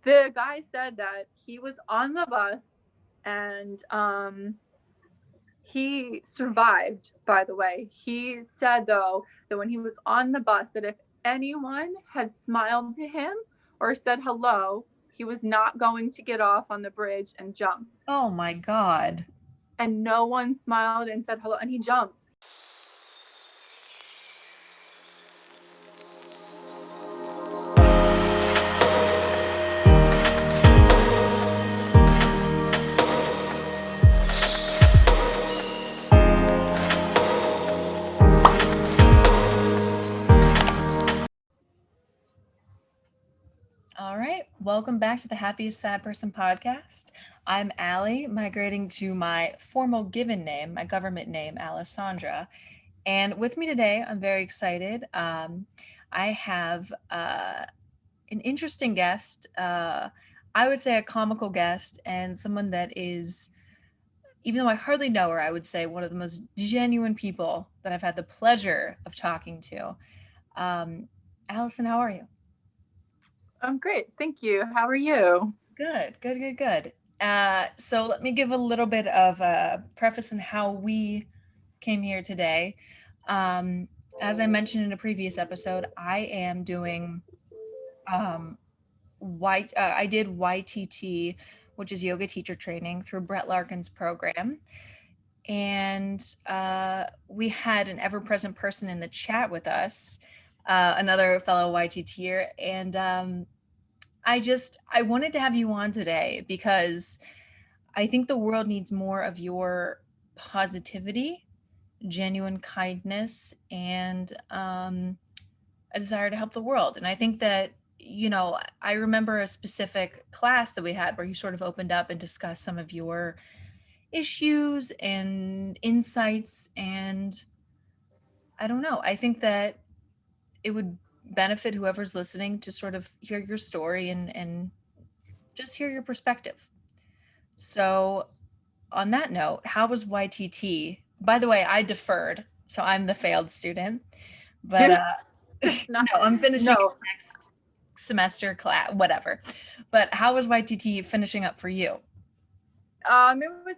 the guy said that he was on the bus and he survived, by the way. He said, though, that when he was on the bus, that if anyone had smiled to him or said hello, he was not going to get off on the bridge and jump. Oh my God. And no one smiled and said hello, and he jumped. All right. Welcome back to the Happiest Sad Person Podcast. I'm Allie, migrating to my formal given name, my government name, Alessandra. And with me today, I'm very excited. I have an interesting guest. I would say a comical guest, and someone that is, even though I hardly know her, I would say one of the most genuine people that I've had the pleasure of talking to. Allison, how are you? I'm great. Thank you. How are you? Good. So let me give a little bit of a preface on how we came here today. As I mentioned in a previous episode, I am doing I did YTT, which is yoga teacher training through Brett Larkin's program. And we had an ever-present person in the chat with us, another fellow YTTer. And I wanted to have you on today because I think the world needs more of your positivity, genuine kindness, and a desire to help the world. And I think that, I remember a specific class that we had where you sort of opened up and discussed some of your issues and insights. And I don't know, I think that it would benefit whoever's listening to sort of hear your story and just hear your perspective. So, on that note, how was YTT? By the way, I deferred, so I'm the failed student. But no, I'm finishing next semester class, whatever. But how was YTT finishing up for you? It was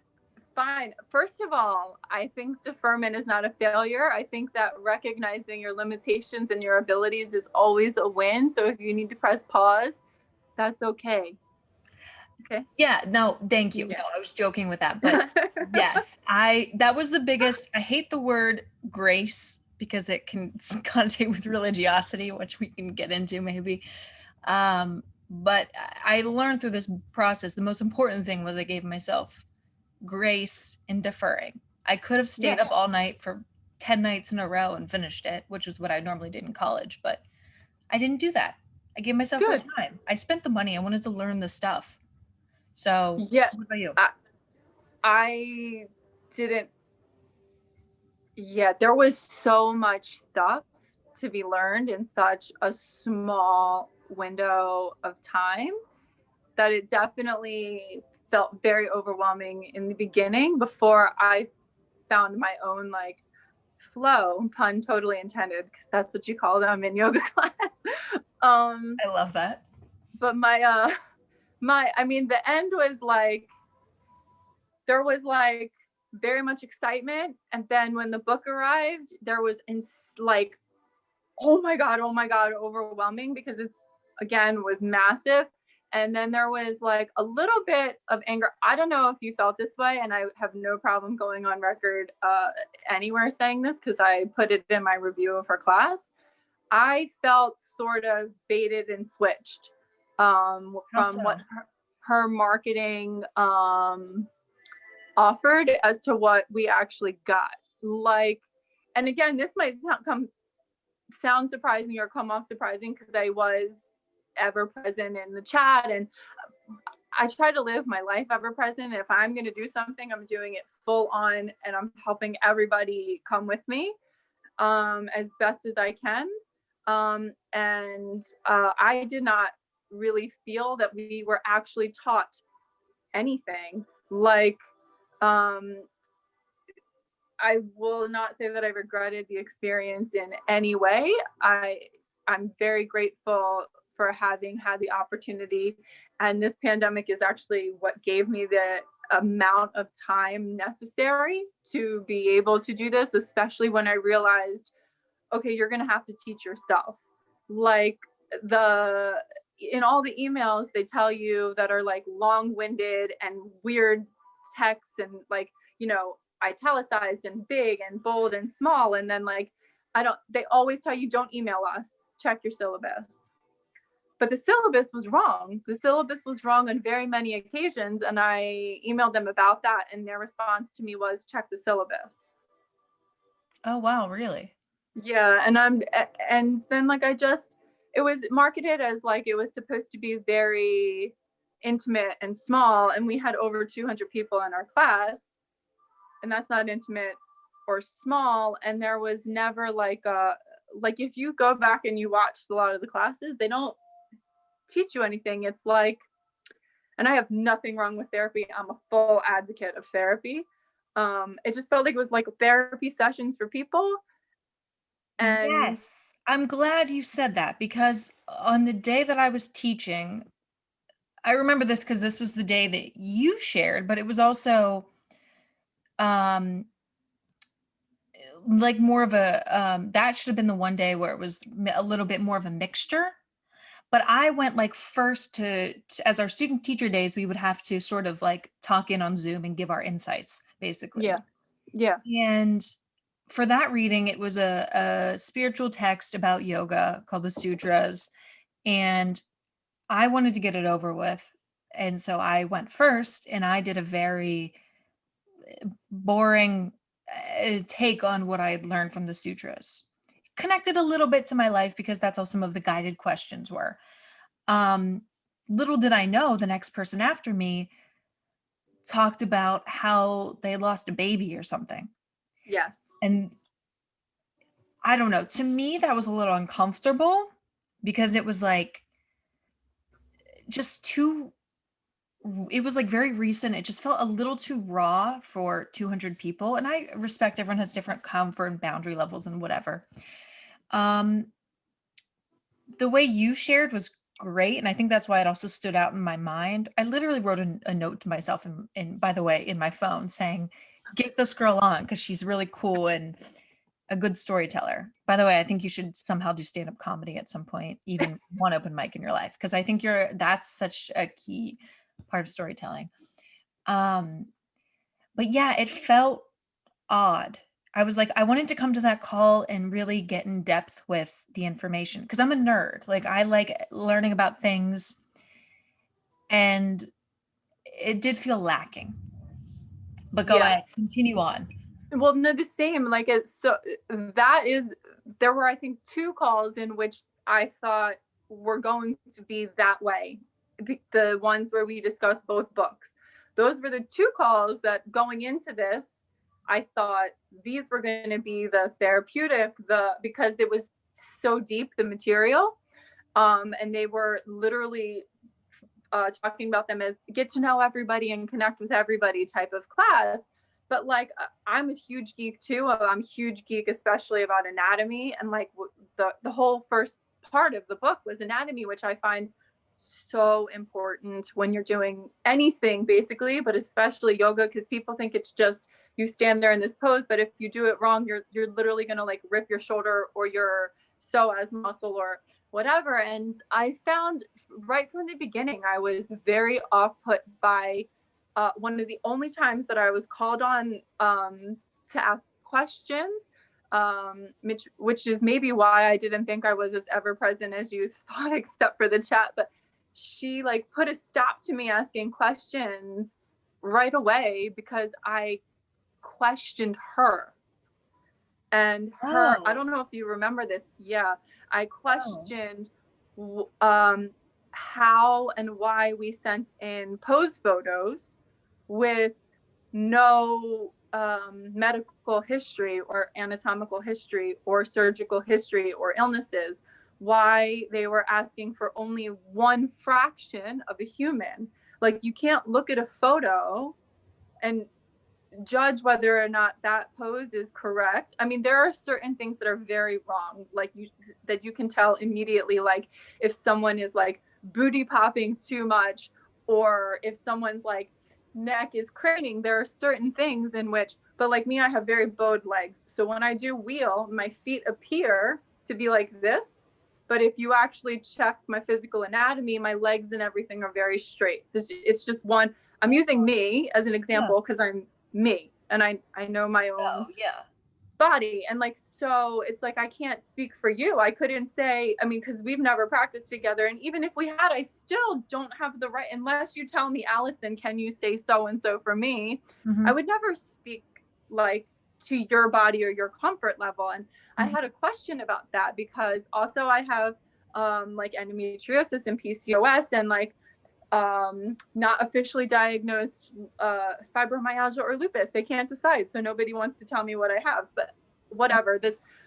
fine. First of all, I think deferment is not a failure. I think that recognizing your limitations and your abilities is always a win. So if you need to press pause, that's okay. Okay. Yeah, no, thank you. Yeah. No, I was joking with that, but yes, that was the biggest. I hate the word grace because it can connotate with religiosity, which we can get into maybe. But I learned through this process, the most important thing was I gave myself grace in deferring. I could have stayed up all night for 10 nights in a row and finished it, which is what I normally did in college, but I didn't do that. I gave myself more time. I spent the money. I wanted to learn the stuff. So yeah, what about you? I didn't. Yeah, there was so much stuff to be learned in such a small window of time that it definitely felt very overwhelming in the beginning before I found my own like flow, pun totally intended, because that's what you call them in yoga class. I love that. But the end was like, there was like very much excitement. And then when the book arrived, there was like, oh my God, overwhelming, because it's, again, was massive. And then there was like a little bit of anger. I don't know if you felt this way, and I have no problem going on record anywhere saying this because I put it in my review of her class. I felt sort of baited and switched from what her marketing offered as to what we actually got. Like, and again, this might sound surprising or come off surprising because I was ever present in the chat, and I try to live my life ever present. If I'm going to do something, I'm doing it full on, and I'm helping everybody come with me as best as I can. I did not really feel that we were actually taught anything. Like, I will not say that I regretted the experience in any way. I'm very grateful for having had the opportunity. And this pandemic is actually what gave me the amount of time necessary to be able to do this, especially when I realized, okay, you're going to have to teach yourself. Like in all the emails, they tell you that are like long-winded and weird text and like, italicized and big and bold and small. And then like, they always tell you, don't email us, check your syllabus. But the syllabus was wrong. The syllabus was wrong on very many occasions. And I emailed them about that. And their response to me was, check the syllabus. Oh, wow. Really? Yeah. And then like, it was marketed as like, it was supposed to be very intimate and small. And we had over 200 people in our class. And that's not intimate or small. And there was never like if you go back and you watch a lot of the classes, they don't teach you anything. It's like, and I have nothing wrong with therapy. I'm a full advocate of therapy. It just felt like it was like therapy sessions for people. And yes, I'm glad you said that, because on the day that I was teaching, I remember this because this was the day that you shared, but it was also like more of a that should have been the one day where it was a little bit more of a mixture. But I went like first to as our student teacher days, we would have to sort of like talk in on Zoom and give our insights, basically. yeah. And for that reading, it was a spiritual text about yoga called the Sutras. And I wanted to get it over with. And so I went first and I did a very boring take on what I had learned from the sutras. Connected a little bit to my life because that's how some of the guided questions were. Little did I know the next person after me talked about how they lost a baby or something. Yes. And I don't know, to me, that was a little uncomfortable because it was like just too, it was like very recent. It just felt a little too raw for 200 people. And I respect everyone has different comfort and boundary levels and whatever. The way you shared was great. And I think that's why it also stood out in my mind. I literally wrote a note to myself and by the way, in my phone saying, get this girl on because she's really cool and a good storyteller. By the way, I think you should somehow do stand-up comedy at some point, even one open mic in your life, because I think that's such a key part of storytelling. But yeah, it felt odd. I was like, I wanted to come to that call and really get in depth with the information because I'm a nerd. Like I like learning about things, and it did feel lacking. But go ahead, continue on. Well, no, the same. Like there were, I think, 2 calls in which I thought were going to be that way. The ones where we discussed both books. Those were the 2 calls that going into this, I thought these were going to be the therapeutic, because it was so deep, the material. And they were literally talking about them as get to know everybody and connect with everybody type of class. But like, I'm a huge geek too. I'm a huge geek, especially about anatomy. And like the whole first part of the book was anatomy, which I find so important when you're doing anything basically, but especially yoga, because people think it's just you stand there in this pose, but if you do it wrong, you're literally going to like rip your shoulder or your psoas muscle or whatever. And I found right from the beginning, I was very off put by one of the only times that I was called on to ask questions, which is maybe why I didn't think I was as ever present as you thought, except for the chat. But she like put a stop to me asking questions right away because I questioned her. And her, I don't know if you remember this. Yeah, I questioned how and why we sent in pose photos with no medical history or anatomical history or surgical history or illnesses, why they were asking for only one fraction of a human. Like you can't look at a photo and judge whether or not that pose is correct. I mean, there are certain things that are very wrong, like that you can tell immediately, like if someone is like booty popping too much, or if someone's like neck is craning. There are certain things in which, but like me, I have very bowed legs. So when I do wheel, my feet appear to be like this. But if you actually check my physical anatomy, my legs and everything are very straight. It's just one. I'm using me as an example because I'm me and I know my own body. And like, so it's like, I can't speak for you. I couldn't say, I mean, because we've never practiced together. And even if we had, I still don't have the right, unless you tell me, Allison, can you say so and so for me? I would never speak like to your body or your comfort level. And I had a question about that because also I have like endometriosis and PCOS and like not officially diagnosed fibromyalgia or lupus. They can't decide. So nobody wants to tell me what I have, but whatever.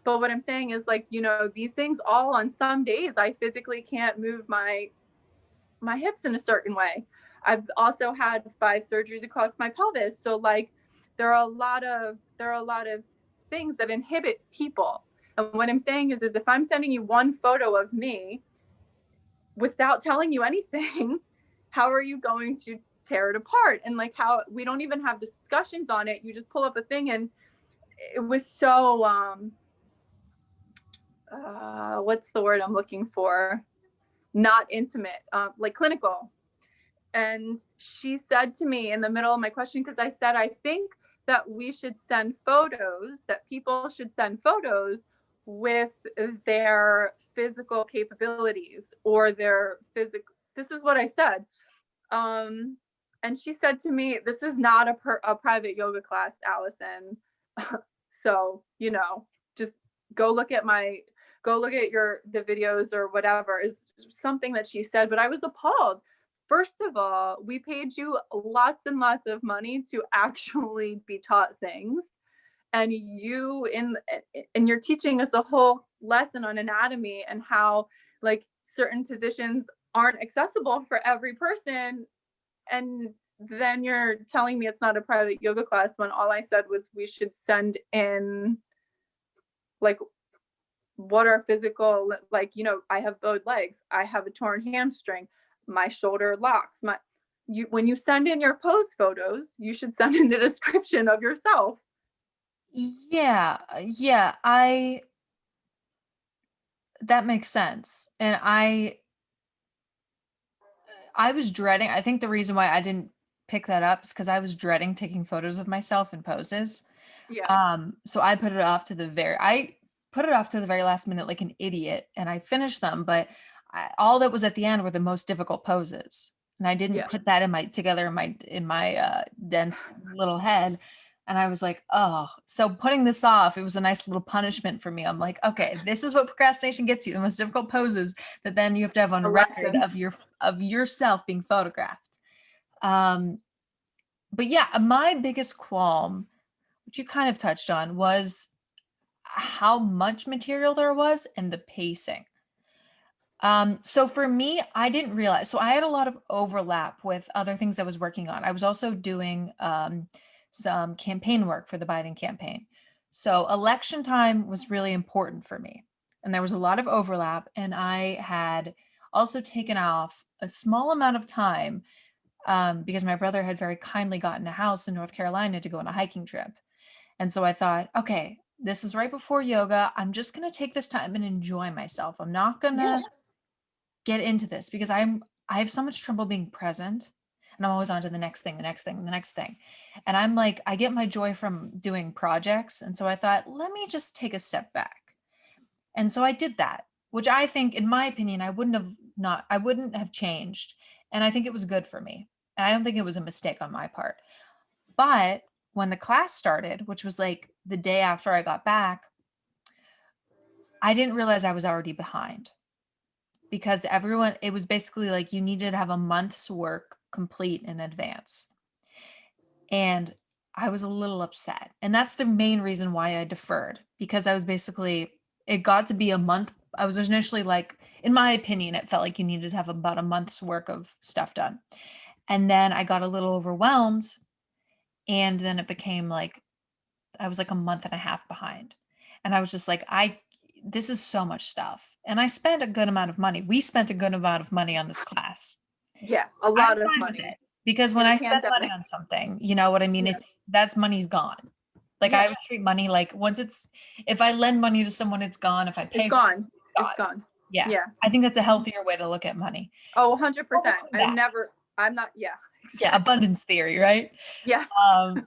But what I'm saying is like, you know, these things all on some days I physically can't move my hips in a certain way. I've also had 5 surgeries across my pelvis. So like there are a lot of things that inhibit people. And what I'm saying is if I'm sending you one photo of me without telling you anything, how are you going to tear it apart? And like how we don't even have discussions on it. You just pull up a thing and it was so, what's the word I'm looking for? Not intimate, like clinical. And she said to me in the middle of my question, because I said, I think that we should send photos, that people should send photos with their physical capabilities or their physical, this is what I said. And she said to me, this is not a private yoga class, Allison. So, you know, just go look at the videos or whatever, is something that she said. But I was appalled. First of all, we paid you lots and lots of money to actually be taught things. And you're teaching us a whole lesson on anatomy and how like certain positions aren't accessible for every person. And then you're telling me it's not a private yoga class when all I said was we should send in like what are physical, like, you know, I have bowed legs, I have a torn hamstring, my shoulder locks, when you send in your pose photos, you should send in a description of yourself. That makes sense. And I was dreading, I think the reason why I didn't pick that up is because I was dreading taking photos of myself in poses. So I put it off to the very last minute like an idiot, and I finished them, but all that was at the end were the most difficult poses. And I didn't put that in my dense little head. And I was like, oh, so putting this off, it was a nice little punishment for me. I'm like, okay, this is what procrastination gets you, the most difficult poses that then you have to have on record of yourself being photographed. But yeah, my biggest qualm, which you kind of touched on, was how much material there was and the pacing. So for me, I didn't realize, so I had a lot of overlap with other things I was working on. I was also doing some campaign work for the Biden campaign. So election time was really important for me. And there was a lot of overlap. And I had also taken off a small amount of time because my brother had very kindly gotten a house in North Carolina to go on a hiking trip. And so I thought, okay, this is right before yoga. I'm just going to take this time and enjoy myself. I'm not going to get into this because I have so much trouble being present, and I'm always on to the next thing. And I'm like, I get my joy from doing projects. And so I thought, let me just take a step back. And so I did that, which I think, in my opinion, I wouldn't have changed. And I think it was good for me. And I don't think it was a mistake on my part. But when the class started, which was like the day after I got back, I didn't realize I was already behind. Because it was basically like you needed to have a month's work complete in advance. And I was a little upset. And that's the main reason why I deferred, because it got to be a month. I was initially like, in my opinion, it felt like you needed to have about a month's work of stuff done. And then I got a little overwhelmed. And then it became like, I was like a month and a half behind. And I was just like, this is so much stuff. And I spent a good amount of money. We spent a good amount of money on this class. Yeah, a I'm lot of fine with money it because when in a I spend money pandemic. on something, you know what I mean? Yeah. That's money's gone. Like I Yeah, always treat money like if I lend money to someone, it's gone. If I it's pay for something, gone. it's It's gone. gone. Yeah. Yeah. I think that's a healthier way to look at money. Oh, But 100%. we'll come back. I'm not, yeah. Yeah, abundance theory, right? Yeah. Um,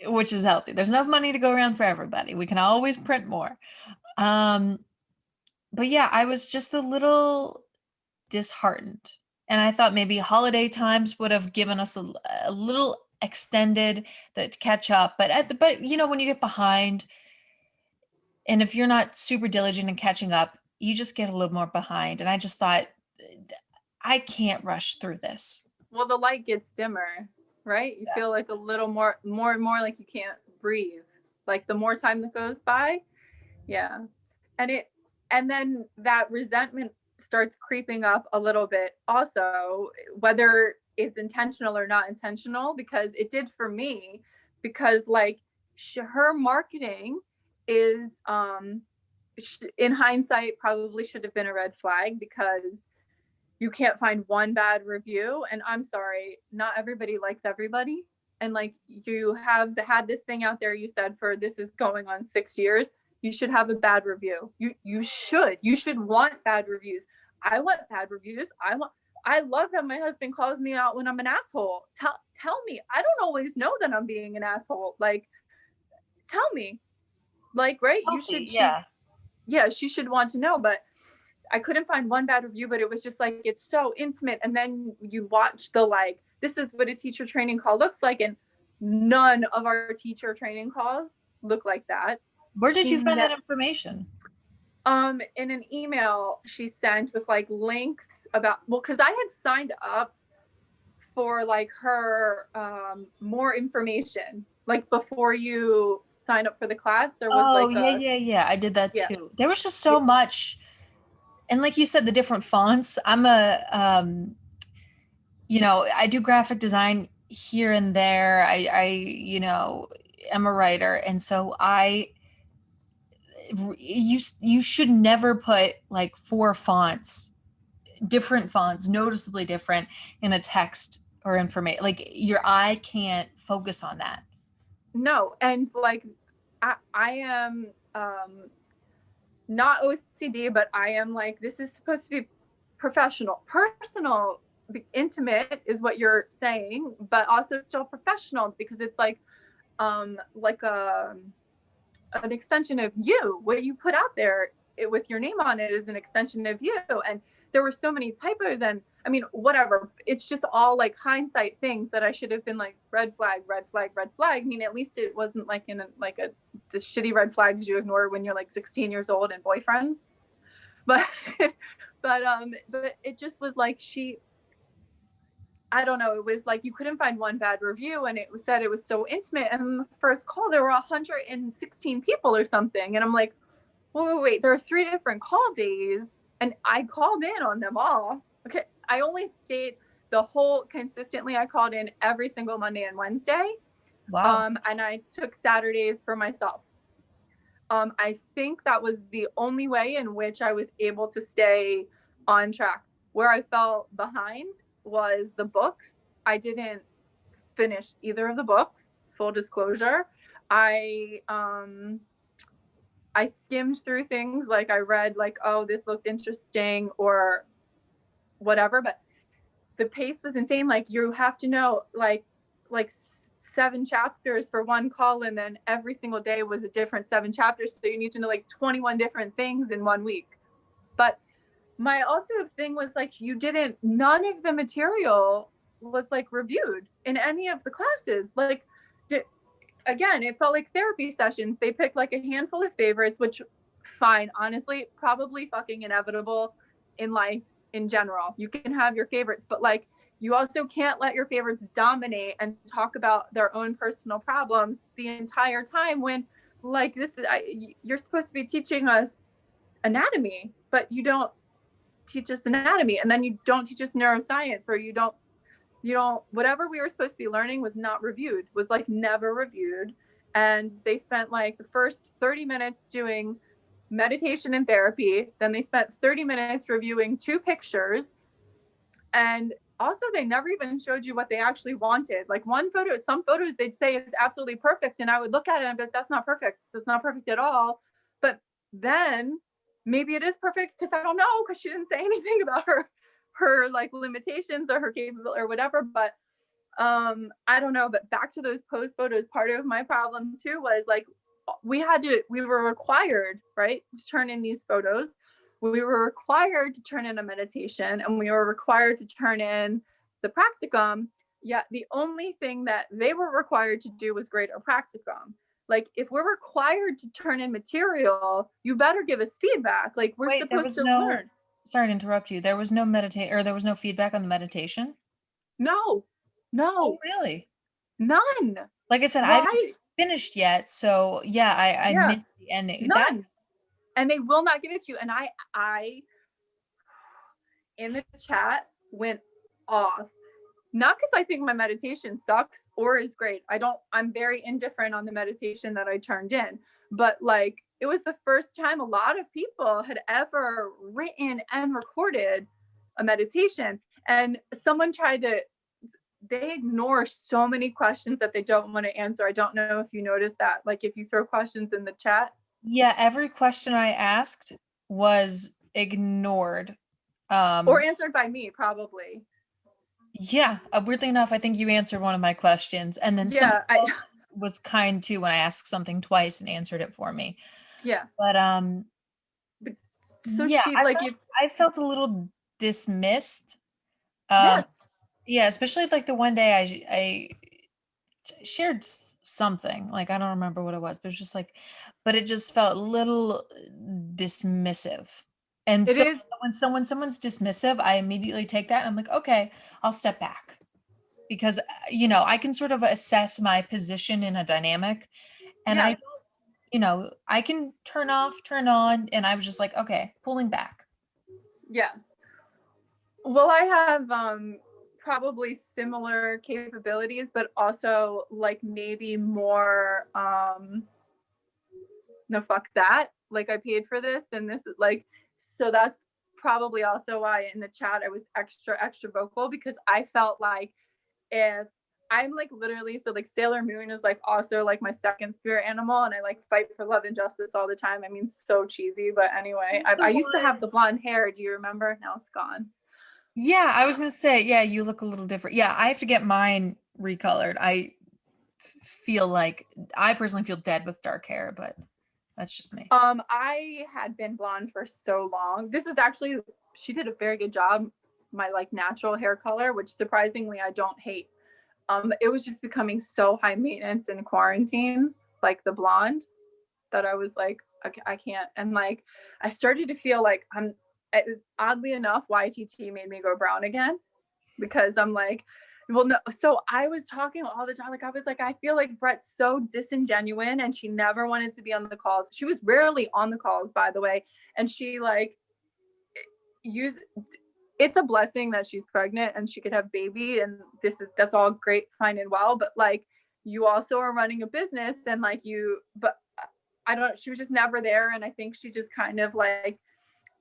which is healthy. There's enough money to go around for everybody. We can always print more. But yeah, I was just a little disheartened. And I thought maybe holiday times would have given us a little extended to catch up. But you know, when you get behind, and if you're not super diligent in catching up, you just get a little more behind. And I just thought, I can't rush through this. Well, the light gets dimmer, right? You feel like a little more and more like you can't breathe. Like the more time that goes by. Yeah. And then that resentment starts creeping up a little bit also, whether it's intentional or not intentional, because it did for me, because like her marketing is in hindsight probably should have been a red flag, because you can't find one bad review. And I'm sorry, not everybody likes everybody. And like you have had this thing out there, you said, for this is going on 6 years, you should have a bad review. You should want bad reviews. I want bad reviews. I love how my husband calls me out when I'm an asshole. Tell me. I don't always know that I'm being an asshole. Like, tell me. Like, right? Healthy, yeah. She should want to know. But I couldn't find one bad review, but it was just like, it's so intimate. And then you watch the, like, this is what a teacher training call looks like. And none of our teacher training calls look like that. Where did you find that information? In an email she sent with like links about, well, cause I had signed up for like her, more information. Like before you sign up for the class, there was yeah. I did that too. There was just so much. And like you said, the different fonts. I'm you know, I do graphic design here and there. I you know, am a writer. And so you should never put like 4 fonts, different fonts, noticeably different in a text or information. Like your eye can't focus on that. No. And like, I am, not OCD, but I am like, this is supposed to be professional. Personal, intimate is what you're saying, but also still professional, because it's like an extension of you. What you put out there with your name on it is an extension of you. And there were so many typos, and I mean, whatever. It's just all like hindsight things that I should have been like, red flag, red flag, red flag. I mean, at least it wasn't like in this shitty red flags you ignore when you're like 16 years old and boyfriends. But but it just was like, I don't know. It was like you couldn't find one bad review, and it was said it was so intimate. And the first call, there were 116 people or something, and I'm like, wait. There are 3 different call days, and I called in on them all. Okay, I only stayed consistently. I called in every single Monday and Wednesday. Wow. And I took Saturdays for myself. I think that was the only way in which I was able to stay on track. Where I fell behind was the books. I didn't finish either of the books, full disclosure. I skimmed through things, like I read like, oh, this looked interesting or whatever, but the pace was insane. Like you have to know like 7 chapters for one call, and then every single day was a different 7 chapters. So you need to know like 21 different things in 1 week. But my also thing was like, none of the material was like reviewed in any of the classes. Like, again, it felt like therapy sessions. They picked like a handful of favorites, which fine, honestly, probably fucking inevitable in life in general. You can have your favorites, but like, you also can't let your favorites dominate and talk about their own personal problems the entire time, when like you're supposed to be teaching us anatomy, but you don't teach us anatomy, and then you don't teach us neuroscience, or you don't whatever we were supposed to be learning was not reviewed, was like never reviewed. And they spent like the first 30 minutes doing meditation and therapy. Then they spent 30 minutes reviewing 2 pictures. And also, they never even showed you what they actually wanted. Like some photos they'd say is absolutely perfect. And I would look at it and be like, that's not perfect. That's not perfect at all. But then maybe it is perfect because I don't know, because she didn't say anything about her like limitations or her capability or whatever. But I don't know. But back to those post photos, part of my problem too was like we were required, right, to turn in these photos. We were required to turn in a meditation, and we were required to turn in the practicum. Yet the only thing that they were required to do was grade our practicum. Like, if we're required to turn in material, you better give us feedback. Like, we're Wait, supposed to learn. sorry to interrupt you. There was no there was no feedback on the meditation? No, Oh, no, really? none. Like I said, I haven't Why? finished yet, so yeah, I Yeah, missed the ending. That's none. And they will not give it to you. And I in the chat went off. Not because I think my meditation sucks or is great. I'm very indifferent on the meditation that I turned in. But like, it was the first time a lot of people had ever written and recorded a meditation. And they ignore so many questions that they don't want to answer. I don't know if you noticed that. Like, if you throw questions in the chat. Yeah, every question I asked was ignored. Or answered by me, probably. Yeah, weirdly enough, I think you answered one of my questions, and then Yeah, somebody else was kind too when I asked something twice and answered it for me. yeah. But So yeah, she like if I felt a little dismissed. Um, yes, yeah, especially like the one day I shared something, like I don't remember what it was, but it was just like, but it just felt a little dismissive. And it so is. when someone's dismissive, I immediately take that and I'm like, okay, I'll step back because I can sort of assess my position in a dynamic, and Yes, I can turn off, turn on, and I was just like, okay, pulling back. yes. Well, I have probably similar capabilities, but also like maybe more no, fuck that. Like, I paid for this, and this is like, so that's probably also why in the chat I was extra vocal, because I felt like if I'm like literally, so like Sailor Moon is like also like my second spirit animal, and I like fight for love and justice all the time. I mean, so cheesy, but anyway, I used to have the blonde hair. Do you remember? Now it's gone. Yeah, I was gonna say, yeah, you look a little different. Yeah, I have to get mine recolored. Feel like I personally feel dead with dark hair, but that's just me. I had been blonde for so long. This is actually, she did a very good job. My like natural hair color, which surprisingly I don't hate. It was just becoming so high maintenance in quarantine, like the blonde, that I was like, okay, I can't. And like, I started to feel like oddly enough, YTT made me go brown again, because I'm like, well, no. So I was talking all the time. Like, I was like, I feel like Brett's so disingenuous, and she never wanted to be on the calls. She was rarely on the calls, by the way. And she like use it's a blessing that she's pregnant and she could have baby, and that's all great, fine and well, but like, you also are running a business, and like but I don't, she was just never there. And I think she just kind of like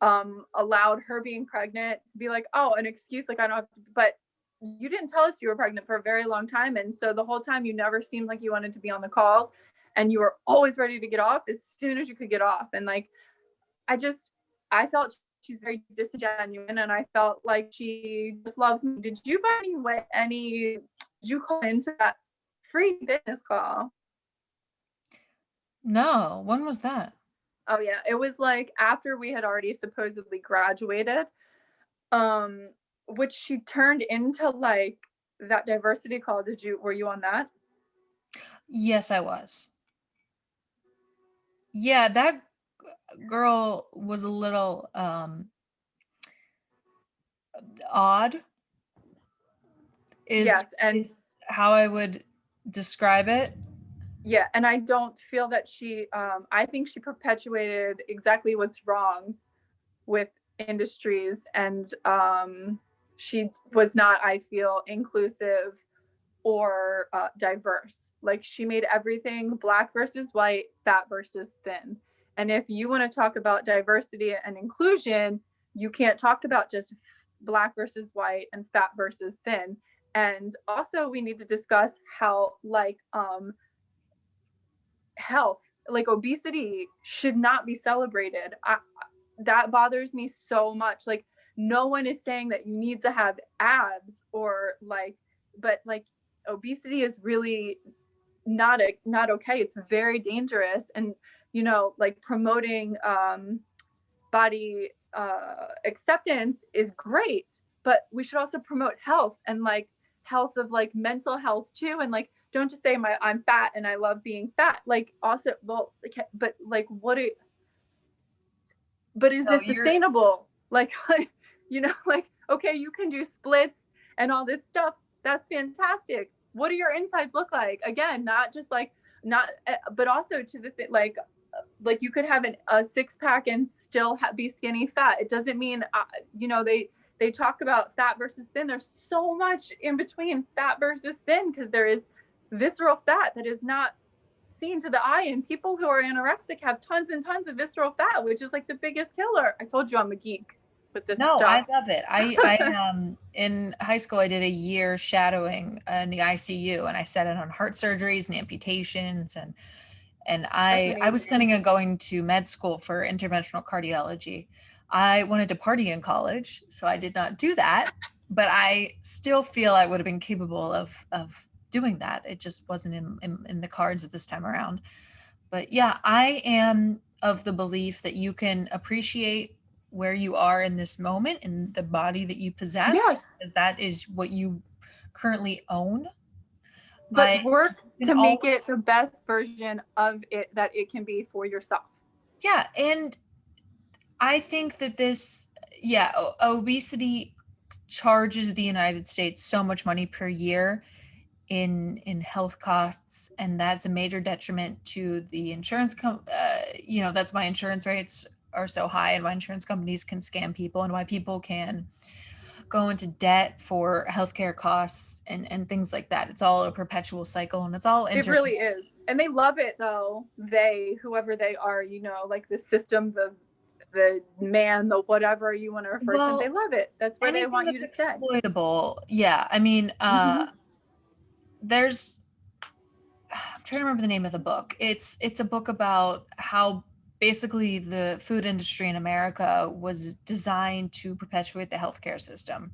allowed her being pregnant to be like, oh, an excuse, like I don't have to, but you didn't tell us you were pregnant for a very long time, and so the whole time you never seemed like you wanted to be on the calls, and you were always ready to get off as soon as you could get off. And like, I felt she's very disingenuous, and I felt like she just loves me. Did you by did you call into that free business call? No, when was that? Oh yeah, it was like after we had already supposedly graduated, which she turned into like that diversity call. Were you on that? Yes, I was. Yeah, that girl was a little odd is Yes, and is how I would describe it. yeah, and I don't feel that I think she perpetuated exactly what's wrong with industries, and she was not, I feel, inclusive or diverse. Like she made everything black versus white, fat versus thin. And if you want to talk about diversity and inclusion, you can't talk about just black versus white and fat versus thin. And also we need to discuss how health, like obesity should not be celebrated. That bothers me so much. Like no one is saying that you need to have abs or but obesity is really not okay. It's very dangerous. And like promoting body acceptance is great, but we should also promote health and health of mental health too. And don't just say I'm fat and I love being fat. Also, well, but but is this sustainable? Okay, you can do splits and all this stuff. That's fantastic. What do your insides look like? Again, not just but also to the thing, you could have a 6-pack and still be skinny fat. It doesn't mean, they talk about fat versus thin. There's so much in between fat versus thin, because there is visceral fat that is not seen to the eye, and people who are anorexic have tons and tons of visceral fat, which is the biggest killer. I told you I'm a geek with this stuff. I love it. I in high school I did a year shadowing in the ICU, and I sat in on heart surgeries and amputations, and I was planning on going to med school for interventional cardiology. I wanted to party in college, so I did not do that, but I still feel I would have been capable of doing that. It just wasn't in the cards this time around. But yeah, I am of the belief that you can appreciate where you are in this moment and the body that you possess, because that is what you currently own. But work to make it the best version of it that it can be for yourself. Yeah. And I think that obesity charges the United States so much money per year in health costs, and that's a major detriment to the insurance that's why insurance rates are so high, and why insurance companies can scam people, and why people can go into debt for healthcare costs and things like that. It's all a perpetual cycle, and it's all it really is. And they love it though, whoever they are, the system, the man, the whatever you want to refer to, they love it. That's where they want you to stay. Exploitable. Yeah. I mean, there's, I'm trying to remember the name of the book. It's a book about how basically the food industry in America was designed to perpetuate the healthcare system.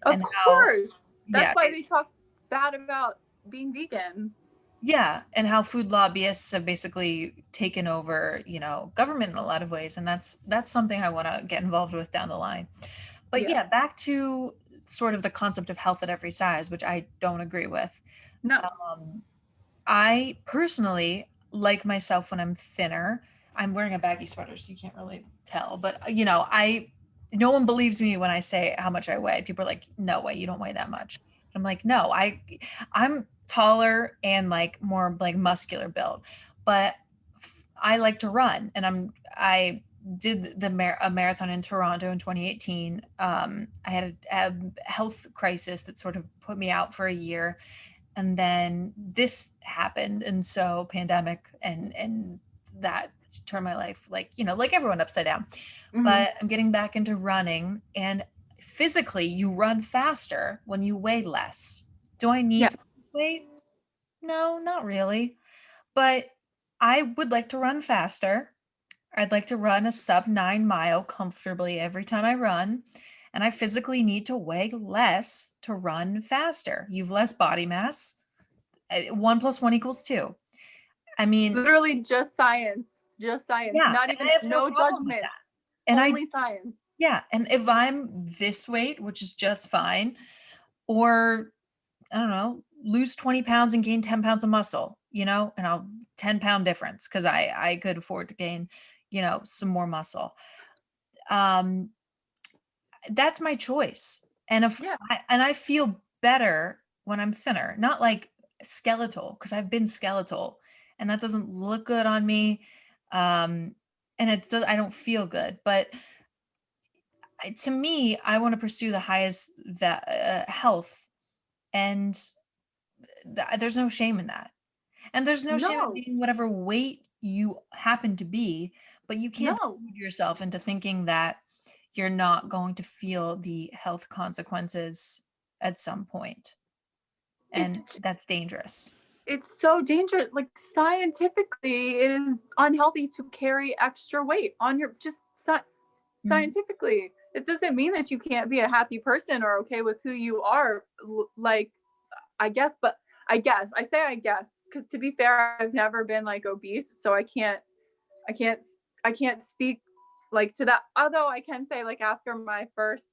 Of course. That's why they talk bad about being vegan. Yeah. And how food lobbyists have basically taken over, government in a lot of ways. And that's something I want to get involved with down the line. But yeah, back to sort of the concept of health at every size, which I don't agree with. No. I personally like myself when I'm thinner. I'm wearing a baggy sweater, so you can't really tell. But, no one believes me when I say how much I weigh. People are like, no way, you don't weigh that much. I'm like, no, I'm taller and more muscular build, but I like to run, and I did a marathon in Toronto in 2018. I had a health crisis that sort of put me out for a year, and then this happened, and so pandemic and that turned my life like everyone upside down. But I'm getting back into running, and physically you run faster when you weigh less. Do I need to lose weight? No, not really. But I would like to run faster. I'd like to run a sub 9 mile comfortably every time I run. And I physically need to weigh less to run faster. You've less body mass. 1 + 1 = 2. I mean, literally just science. Just science. Yeah, not even no judgment. And only science. Yeah. And if I'm this weight, which is just fine, or I don't know, lose 20 pounds and gain 10 pounds of muscle, and I'll 10-pound difference, because I could afford to gain, some more muscle. That's my choice. And I feel better when I'm thinner, not skeletal, because I've been skeletal and that doesn't look good on me. And I don't feel good, but to me, I want to pursue the highest health, and there's no shame in that. And there's no shame in No, being whatever weight you happen to be, but you can't no. delude yourself into thinking that you're not going to feel the health consequences at some point. And It's that's dangerous. it's so dangerous. Like scientifically, it is unhealthy to carry extra weight on your Mhm. scientifically. It doesn't mean that you can't be a happy person or okay with who you are. Like, I guess, but I say I guess because to be fair, I've never been like obese, so I can't, I can't speak like to that. Although I can say like after my first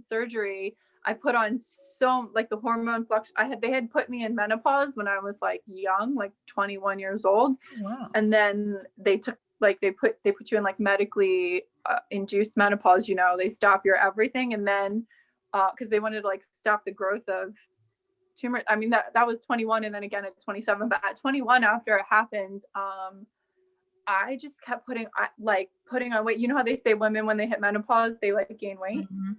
surgery, I put on so like the hormone flux. They had put me in menopause when I was like young, like 21 years old, Wow. and then they put you in like medically induced menopause. They stop your everything, and then because they wanted to like stop the growth of tumor. I mean that was 21, and then again at 27. But at 21, after it happened, I just kept putting on weight. You know how they say women when they hit menopause they like gain weight. Mhm.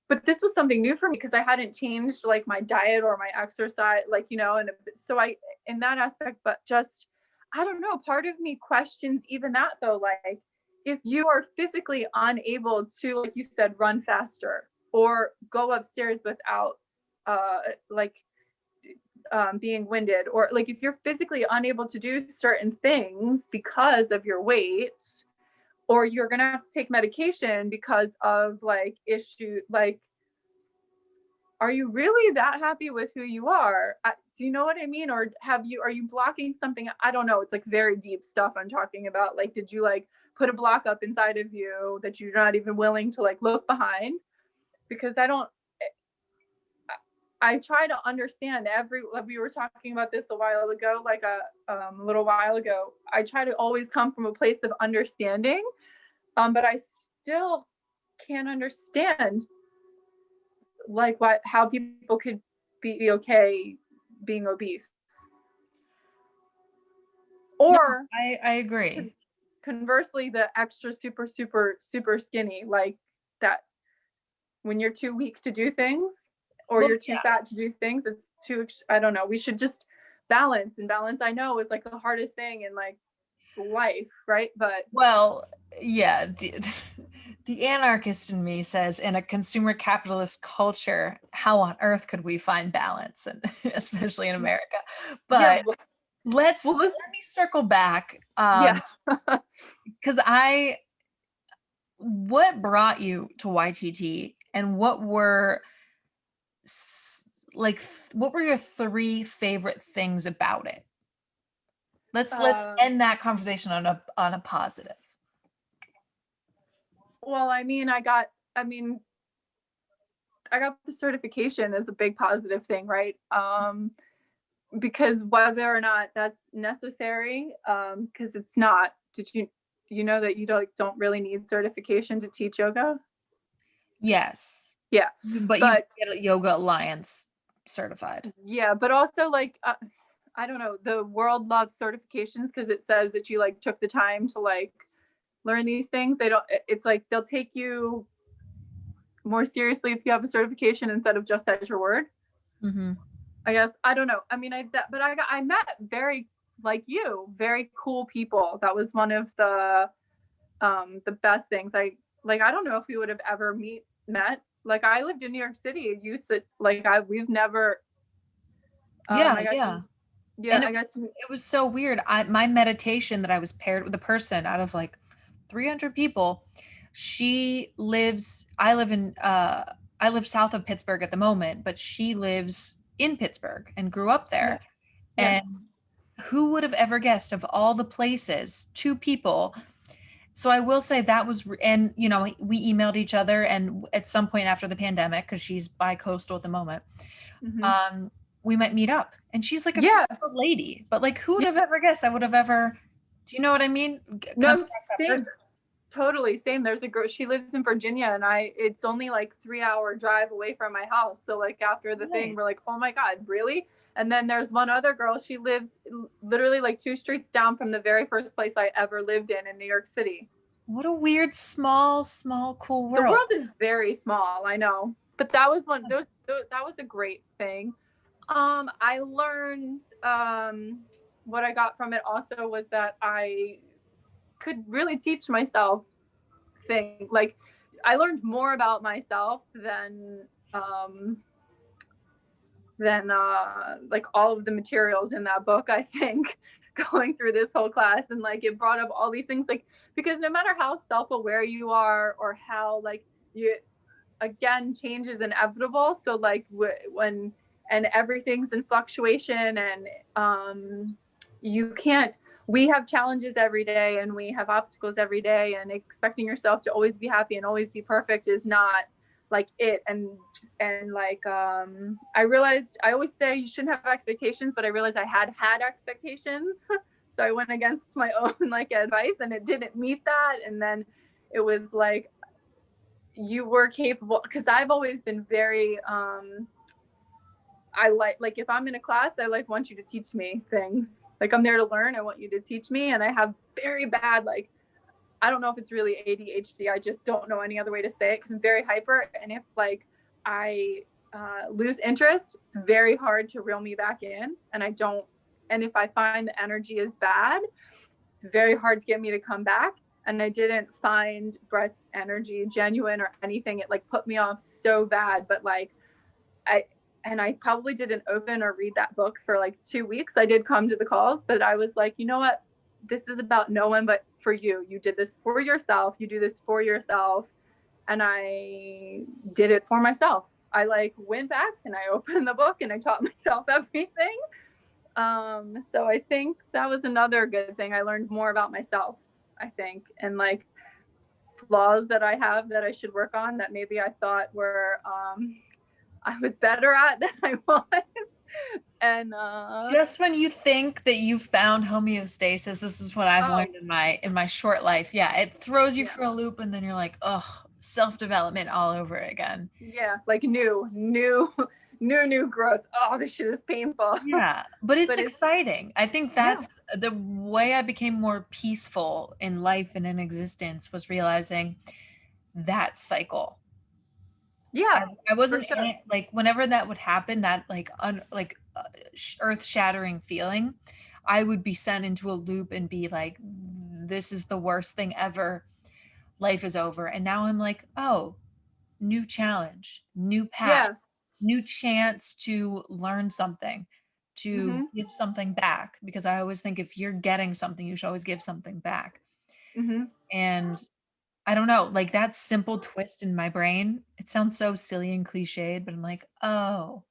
But this was something new for me because I hadn't changed like my diet or my exercise, and so I in that aspect. But just I don't know. Part of me questions even that though. Like if you are physically unable to, like you said, run faster or go upstairs without like being winded, or like if you're physically unable to do certain things because of your weight, or you're gonna have to take medication because of like issue, like are you really that happy with who you are? Do you know what I mean? Or are you blocking something? I don't know. It's like very deep stuff I'm talking about. Like, did you like put a block up inside of you that you're not even willing to like look behind? Because I try to understand like we were talking about this a while ago, like a little while ago. I try to always come from a place of understanding, but I still can't understand like how people could be okay being obese, No, or I agree. conversely, the extra super super super skinny, like that when you're too weak to do things or Well, you're too fat to do things. It's too, I don't know. We should just balance, and balance I know is like the hardest thing in like life, right? But well, yeah, the anarchist in me says, in a consumer capitalist culture, how on earth could we find balance, and especially in America? yeah, But well let this, me circle back, yeah. because what brought you to YTT, and what were your three favorite things about it? Let's um end that conversation on a positive. well, I got the certification is a big positive thing, right? Because whether or not that's necessary, because it's not. Did you know that you don't really need certification to teach yoga? Yes. Yeah, But you can but get a Yoga Alliance certified. yeah, but also like I don't know. The world loves certifications because it says that you like took the time to like learn these things. They don't. It's like they'll take you more seriously if you have a certification instead of just as your word. Mm-hmm. I guess I don't know. I mean, I met very like you, very cool people. That was one of the best things. I don't know if we would have ever met. Like I lived in New York City. Used to like I we've never. Yeah, I got yeah. to yeah And I got to it was so weird. My meditation that I was paired with a person out of like 300 people. I live south of Pittsburgh at the moment, but she lives in Pittsburgh and grew up yeah there. yeah And who would have ever guessed, of all the places, two people. So I will say that was, and we emailed each other, and at some point after the pandemic, because she's bi-coastal at the moment, mm-hmm. um, we might meet up. And she's like a Yeah 50-year-old lady, but like, who would yeah have ever guessed I would have ever, do you know what I mean? Come no across that same person. totally same. There's a girl, she lives in Virginia, and it's only like 3 hour drive away from my house. So like after the thing Nice. we're like, oh my god, really? And then there's one other girl, she lives literally like two streets down from the very first place I ever lived in New York City. What a weird, small, cool The world. world is very small, I know. But that was that was a great thing. I learned what I got from it also was that I could really teach myself things. Like I learned more about myself than like all of the materials in that book, I think, going through this whole class. And like it brought up all these things, like because no matter how self-aware you are or how like you, again, change is inevitable. So like when and everything's in fluctuation, and you can't, we have challenges every day and we have obstacles every day, and expecting yourself to always be happy and always be perfect is not like it. And like I realized, I always say you shouldn't have expectations, but I realized I had expectations. So I went against my own like advice and it didn't meet that. And then it was like, you were capable, because I've always been very I like if I'm in a class, I like want you to teach me things. Like I'm there to learn, I want you to teach me. And I have very bad, like, I don't know if it's really ADHD, I just don't know any other way to say it, because I'm very hyper. And if like I lose interest, it's very hard to reel me back in. And I don't, and if I find the energy is bad, it's very hard to get me to come back. And I didn't find Brett's energy genuine or anything. It like put me off so bad. But like I probably didn't open or read that book for like 2 weeks. I did come to the calls, but I was like, you know what? This is about no one but for you. You did this for yourself. You do this for yourself. And I did it for myself. I like went back and I opened the book and I taught myself everything. So I think that was another good thing. I learned more about myself, I think, and like flaws that I have that I should work on that maybe I thought were I was better at than I was. And Just when you think that you've found homeostasis, this is what I've learned in my short life. Yeah, it throws you for a loop, and then you're like, oh, self-development all over again. Yeah, like new growth. Oh, this shit is painful. Yeah, but it's exciting. I think that's the way I became more peaceful in life and in existence, was realizing that cycle. Yeah, I wasn't sure. like, whenever that would happen, that like earth-shattering feeling, I would be sent into a loop and be like, this is the worst thing ever. Life is over. And now I'm like, oh, new challenge, new path, Yeah. new chance to learn something, to give something back. Because I always think if you're getting something, you should always give something back. And I don't know, like that simple twist in my brain, it sounds so silly and cliched, but I'm like, oh,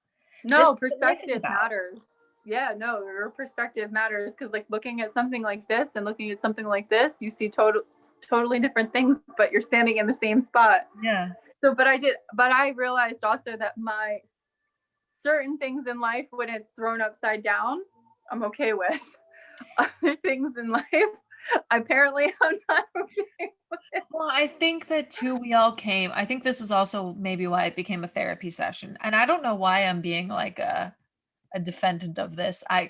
this is No, what life is perspective about. matters. Yeah, no, your perspective matters, because like looking at something like this and looking at something like this, you see totally different things, but you're standing in the same spot. Yeah. So, but I realized also that my certain things in life, when it's thrown upside down, I'm okay with. Other things in life, apparently I'm not okay with. Well, I think that too, I think this is also maybe why it became a therapy session. And I don't know why I'm being like a defendant of this. I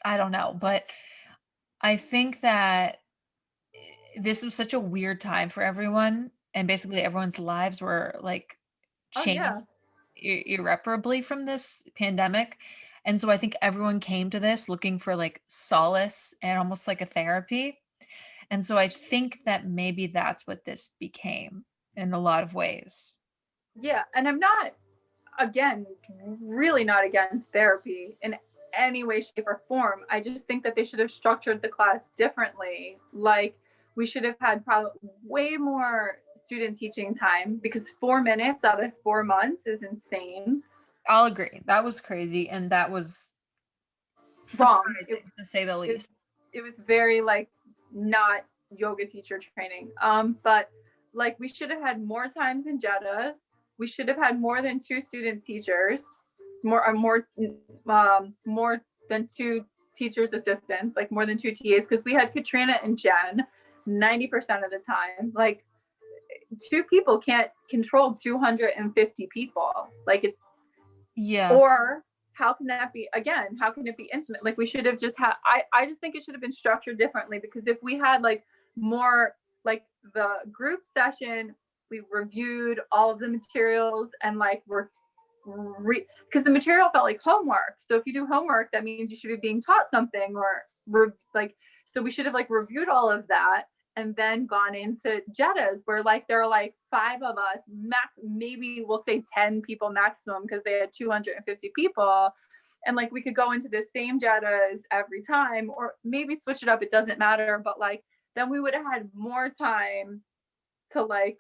don't know, but I think that this was such a weird time for everyone, and basically everyone's lives were like Oh changed yeah. irreparably from this pandemic. And so I think everyone came to this looking for like solace and almost like a therapy. And so I think that maybe that's what this became in a lot of ways. Yeah. And I'm not, again, really not against therapy in any way, shape, or form. I just think that they should have structured the class differently. Like we should have had probably way more student teaching time, because 4 minutes out of 4 months is insane. I'll agree. That was crazy, and that was Wrong. surprising to say the It, least. it was very like not yoga teacher training. But like we should have had more times in Jeddah. We should have had more than two student teachers, more than two teachers assistants, like more than two TAs, because we had Katrina and Jen 90% of the time. Like two people can't control 250 people. Like it's, Yeah. or how can that be, again, how can it be intimate? Like we should have just had, I just think it should have been structured differently, because if we had like more, like the group session, we reviewed all of the materials and like because the material felt like homework. So if you do homework, that means you should be being taught something, or like, so we should have like reviewed all of that and then gone into Jetta's, where like there are like 5 of us, maybe we'll say 10 people maximum, because they had 250 people. And like we could go into the same Jetta's every time, or maybe switch it up, it doesn't matter. But like then we would have had more time to like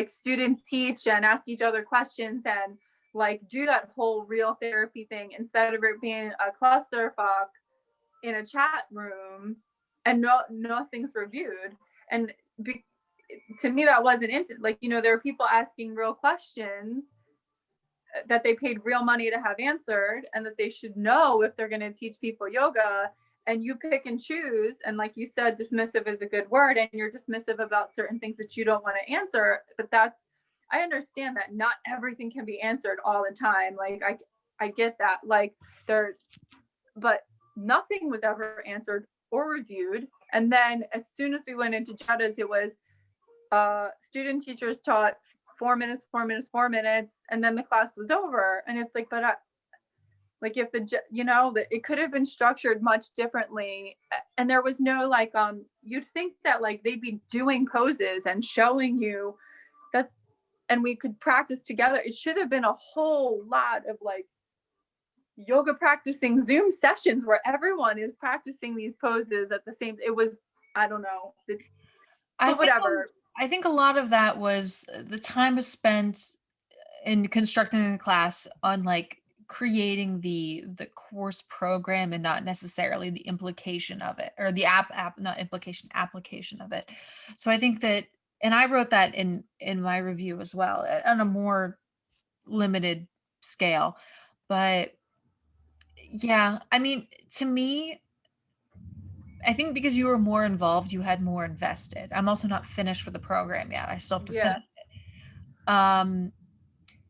student teach and ask each other questions and like do that whole real therapy thing, instead of it being a clusterfuck in a chat room and nothing's reviewed. And to me, that wasn't like, you know, there are people asking real questions that they paid real money to have answered, and that they should know if they're going to teach people yoga. And you pick and choose, and like you said, dismissive is a good word, and you're dismissive about certain things that you don't want to answer. But I understand that not everything can be answered all the time. Like I get that, like but nothing was ever answered or reviewed. And then as soon as we went into Jetta's, it was student teachers taught 4 minutes, 4 minutes, 4 minutes, and then the class was over. And it's like, but like if it could have been structured much differently. And there was no like, you'd think that like they'd be doing poses and showing you and we could practice together. It should have been a whole lot of like yoga practicing Zoom sessions where everyone is practicing these poses at the same, it was, I don't know. Whatever. I think a lot of that was the time was spent in constructing the class on like creating the course program, and not necessarily the implication of it, or the application of it. So I think that, and I wrote that in my review as well, on a more limited scale. But yeah, I mean, to me, I think because you were more involved, you had more invested. I'm also not finished with the program yet. I still have to finish it.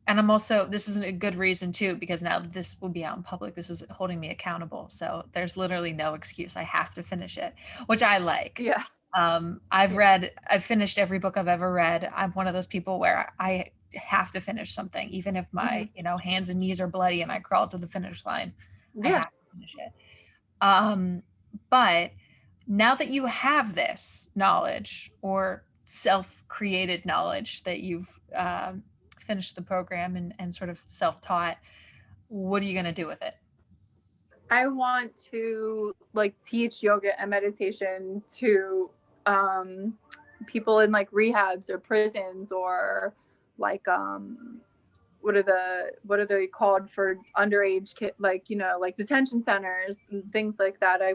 And I'm also, this isn't a good reason too, because now that this will be out in public, this is holding me accountable. So there's literally no excuse. I have to finish it, which I like. Yeah. I've finished every book I've ever read. I'm one of those people where I have to finish something, even if my, hands and knees are bloody and I crawl to the finish line. I have to finish it. But now that you have this knowledge, or self-created knowledge, that you've finished the program and sort of self-taught, what are you going to do with it? I want to like teach yoga and meditation to people in like rehabs or prisons, or like what are they called for underage kids, like, like detention centers and things like that. I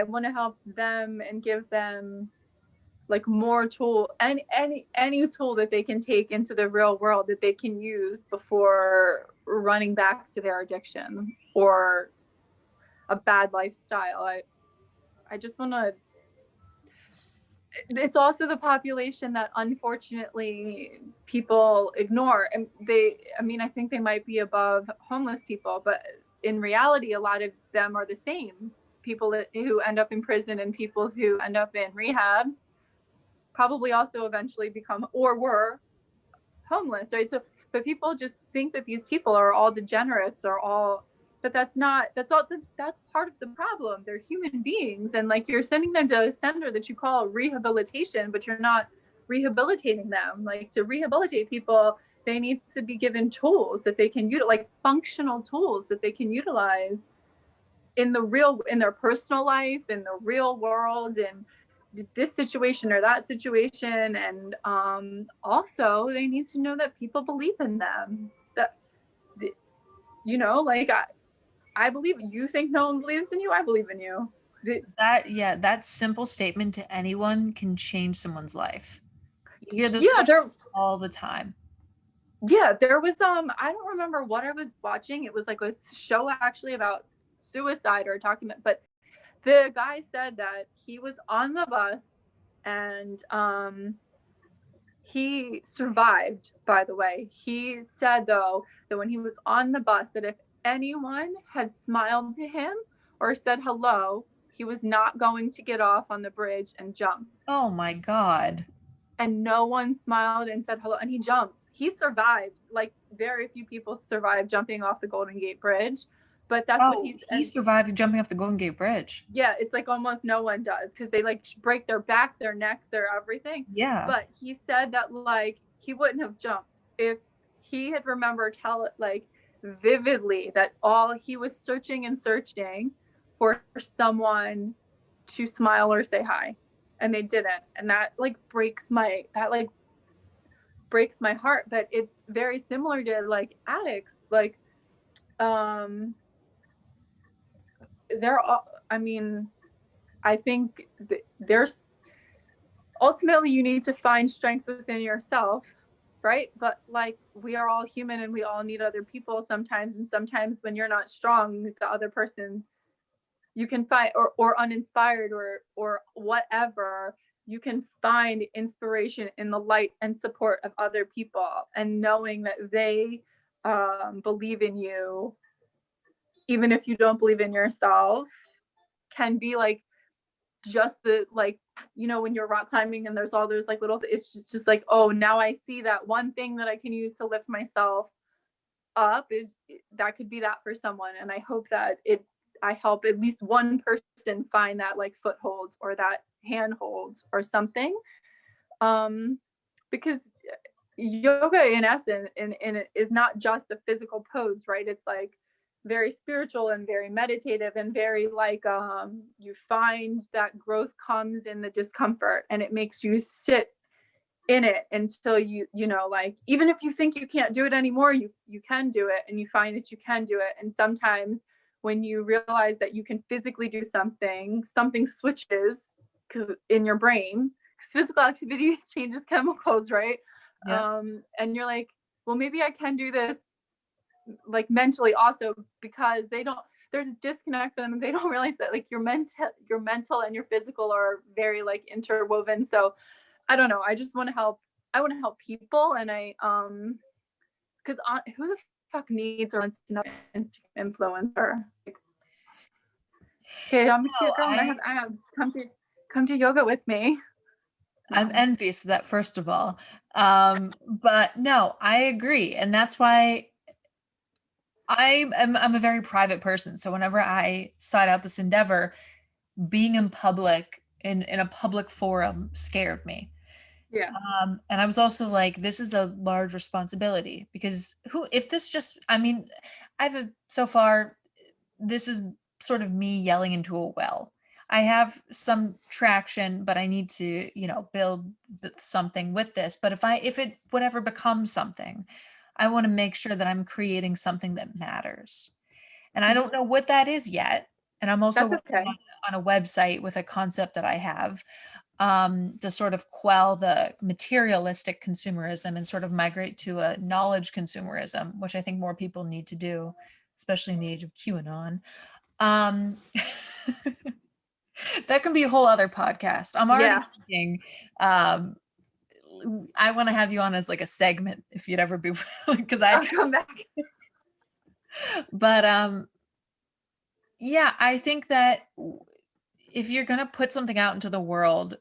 want to help them and give them like more tool, and any tool that they can take into the real world that they can use before running back to their addiction or a bad lifestyle. I just want to, it's also the population that unfortunately people ignore. And I think they might be above homeless people, but in reality, a lot of them are the same. People who end up in prison and people who end up in rehabs probably also eventually become or were homeless, right? So, but people just think that these people are all degenerates or all, but that's part of the problem. They're human beings, and like you're sending them to a center that you call rehabilitation, but you're not rehabilitating them. Like to rehabilitate people, they need to be given tools that they can utilize, like functional tools that they can utilize in their personal life, in the real world, and this situation or that situation. And also they need to know that people believe in them, that like I believe you think no one believes in you, I believe in you. That simple statement to anyone can change someone's life. You hear this all the time. There was I don't remember what I was watching. It was like a show actually about suicide or talking about, but the guy said that he was on the bus and he survived, by the way. He said, though, that when he was on the bus, that if anyone had smiled to him or said hello, he was not going to get off on the bridge and jump. Oh my God. And no one smiled and said hello. And he jumped. He survived. Like very few people survived jumping off the Golden Gate Bridge. But that's what he survived jumping off the Golden Gate Bridge. Yeah, it's like almost no one does because they like break their back, their neck, their everything. Yeah. But he said that like he wouldn't have jumped if he had remembered like vividly that all he was searching and searching for someone to smile or say hi, and they didn't. And that like breaks my heart. But it's very similar to like addicts. Like they're all, I mean, I think there's ultimately you need to find strength within yourself, right? But like we are all human and we all need other people sometimes. And sometimes when you're not strong, the other person you can find or uninspired or whatever, you can find inspiration in the light and support of other people and knowing that they believe in you, even if you don't believe in yourself, can be like just the like, you know, when you're rock climbing and there's all those like little, it's just like, oh, now I see that one thing that I can use to lift myself up is that could be that for someone. And I hope that I help at least one person find that like foothold or that handhold or something. Because yoga in essence and it is not just a physical pose, right? It's like very spiritual and very meditative and very like you find that growth comes in the discomfort and it makes you sit in it until you know, like even if you think you can't do it anymore, you can do it and you find that you can do it. And sometimes when you realize that you can physically do something switches in your brain because physical activity changes chemicals, right? Yeah. And you're like, well, maybe I can do this like mentally also, because there's a disconnect for them and they don't realize that like your mental and your physical are very like interwoven. So I don't know, I just want to help. I want to help people. And I because who the fuck needs or wants to know Instagram influencer? Okay, I'm a cute girl and I have abs. Come to yoga with me. I'm envious of that, first of all. But no, I agree. And that's why I'm a very private person. So whenever I sought out this endeavor, being in public in a public forum scared me. Yeah. And I was also like, this is a large responsibility because if this just, I mean, so far, this is sort of me yelling into a well. I have some traction, but I need to, build something with this. But if it whatever becomes something, I want to make sure that I'm creating something that matters. And I don't know what that is yet. And I'm also working on a website with a concept that I have to sort of quell the materialistic consumerism and sort of migrate to a knowledge consumerism, which I think more people need to do, especially in the age of QAnon. That can be a whole other podcast. I'm already thinking, I want to have you on as like a segment if you'd ever be, because I'll come back. But yeah, I think that if you're going to put something out into the world,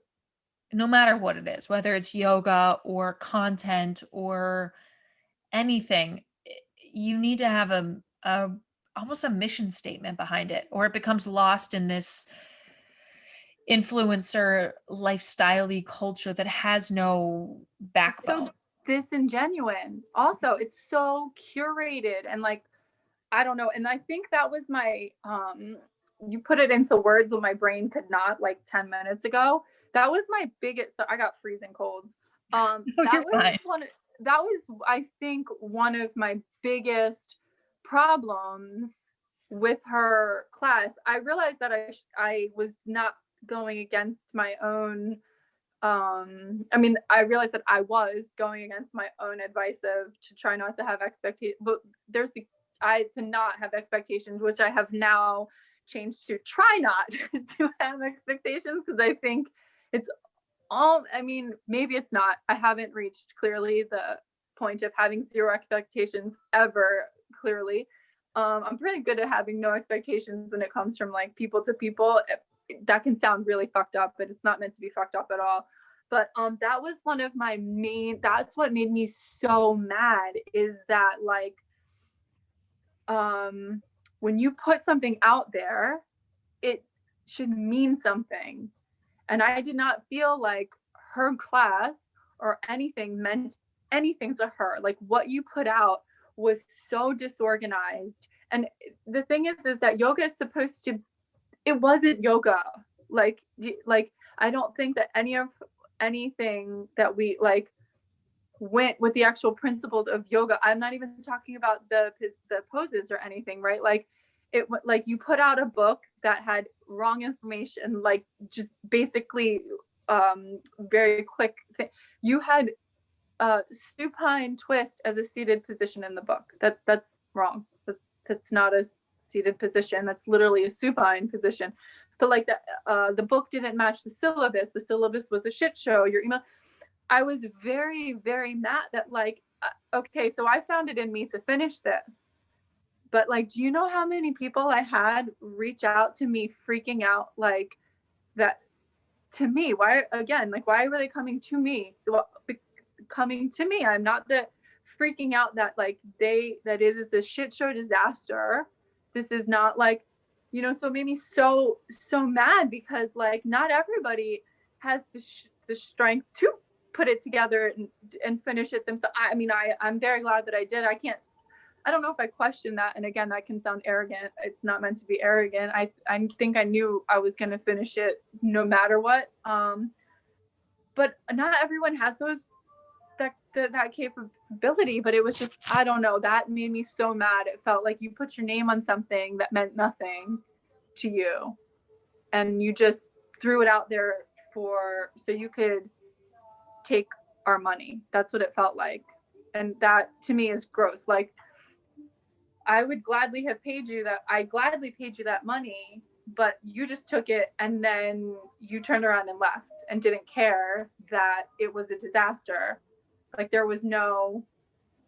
no matter what it is, whether it's yoga or content or anything, you need to have almost a mission statement behind it, or it becomes lost in this influencer lifestyle-y culture that has no backbone. So disingenuous. Also, it's so curated and like, I don't know. And I think that was my you put it into words when my brain could not, like 10 minutes ago. That was my biggest, so I got freezing colds. That was I think one of my biggest problems with her class. I realized that I was not going against my own I mean, I realized that I was going against my own advice to try not to have expectations, but there's to not have expectations, which I have now changed to try not to have expectations, because I think it's I mean, maybe it's not. I haven't reached clearly the point of having zero expectations ever, clearly. I'm pretty good at having no expectations when it comes from like people to people. that can sound really fucked up, but it's not meant to be fucked up at all. But that was one of my that's what made me so mad, is that like when you put something out there, it should mean something. And I did not feel like her class or anything meant anything to her. Like what you put out was so disorganized. And the thing is that yoga is supposed to, it wasn't yoga. Like I don't think that anything that we like went with the actual principles of yoga. I'm not even talking about the poses or anything, right? Like it, like you put out a book that had wrong information, like just basically very quick thing. You had supine twist as a seated position in the book. That's wrong. That's not a seated position. That's literally a supine position. But like the book didn't match the syllabus. The syllabus was a shit show. Your email. I was very, very mad that like, okay, so I found it in me to finish this. But like, do you know how many people I had reach out to me freaking out like that to me? Why, again, like, why were they coming to me? Coming to me. I'm not the freaking out that like that it is a shit show disaster. This is not like, you know, so it made me so mad because like not everybody has the strength to put it together and finish it themselves. I mean, I'm very glad that I did. I don't know if I question that. And again, that can sound arrogant. It's not meant to be arrogant. I think I knew I was going to finish it no matter what. But not everyone has that capability, but it was just, I don't know, that made me so mad. It felt like you put your name on something that meant nothing to you and you just threw it out there so you could take our money. That's what it felt like. And that to me is gross. Like I gladly paid you that money, but you just took it and then you turned around and left and didn't care that it was a disaster. Like there was no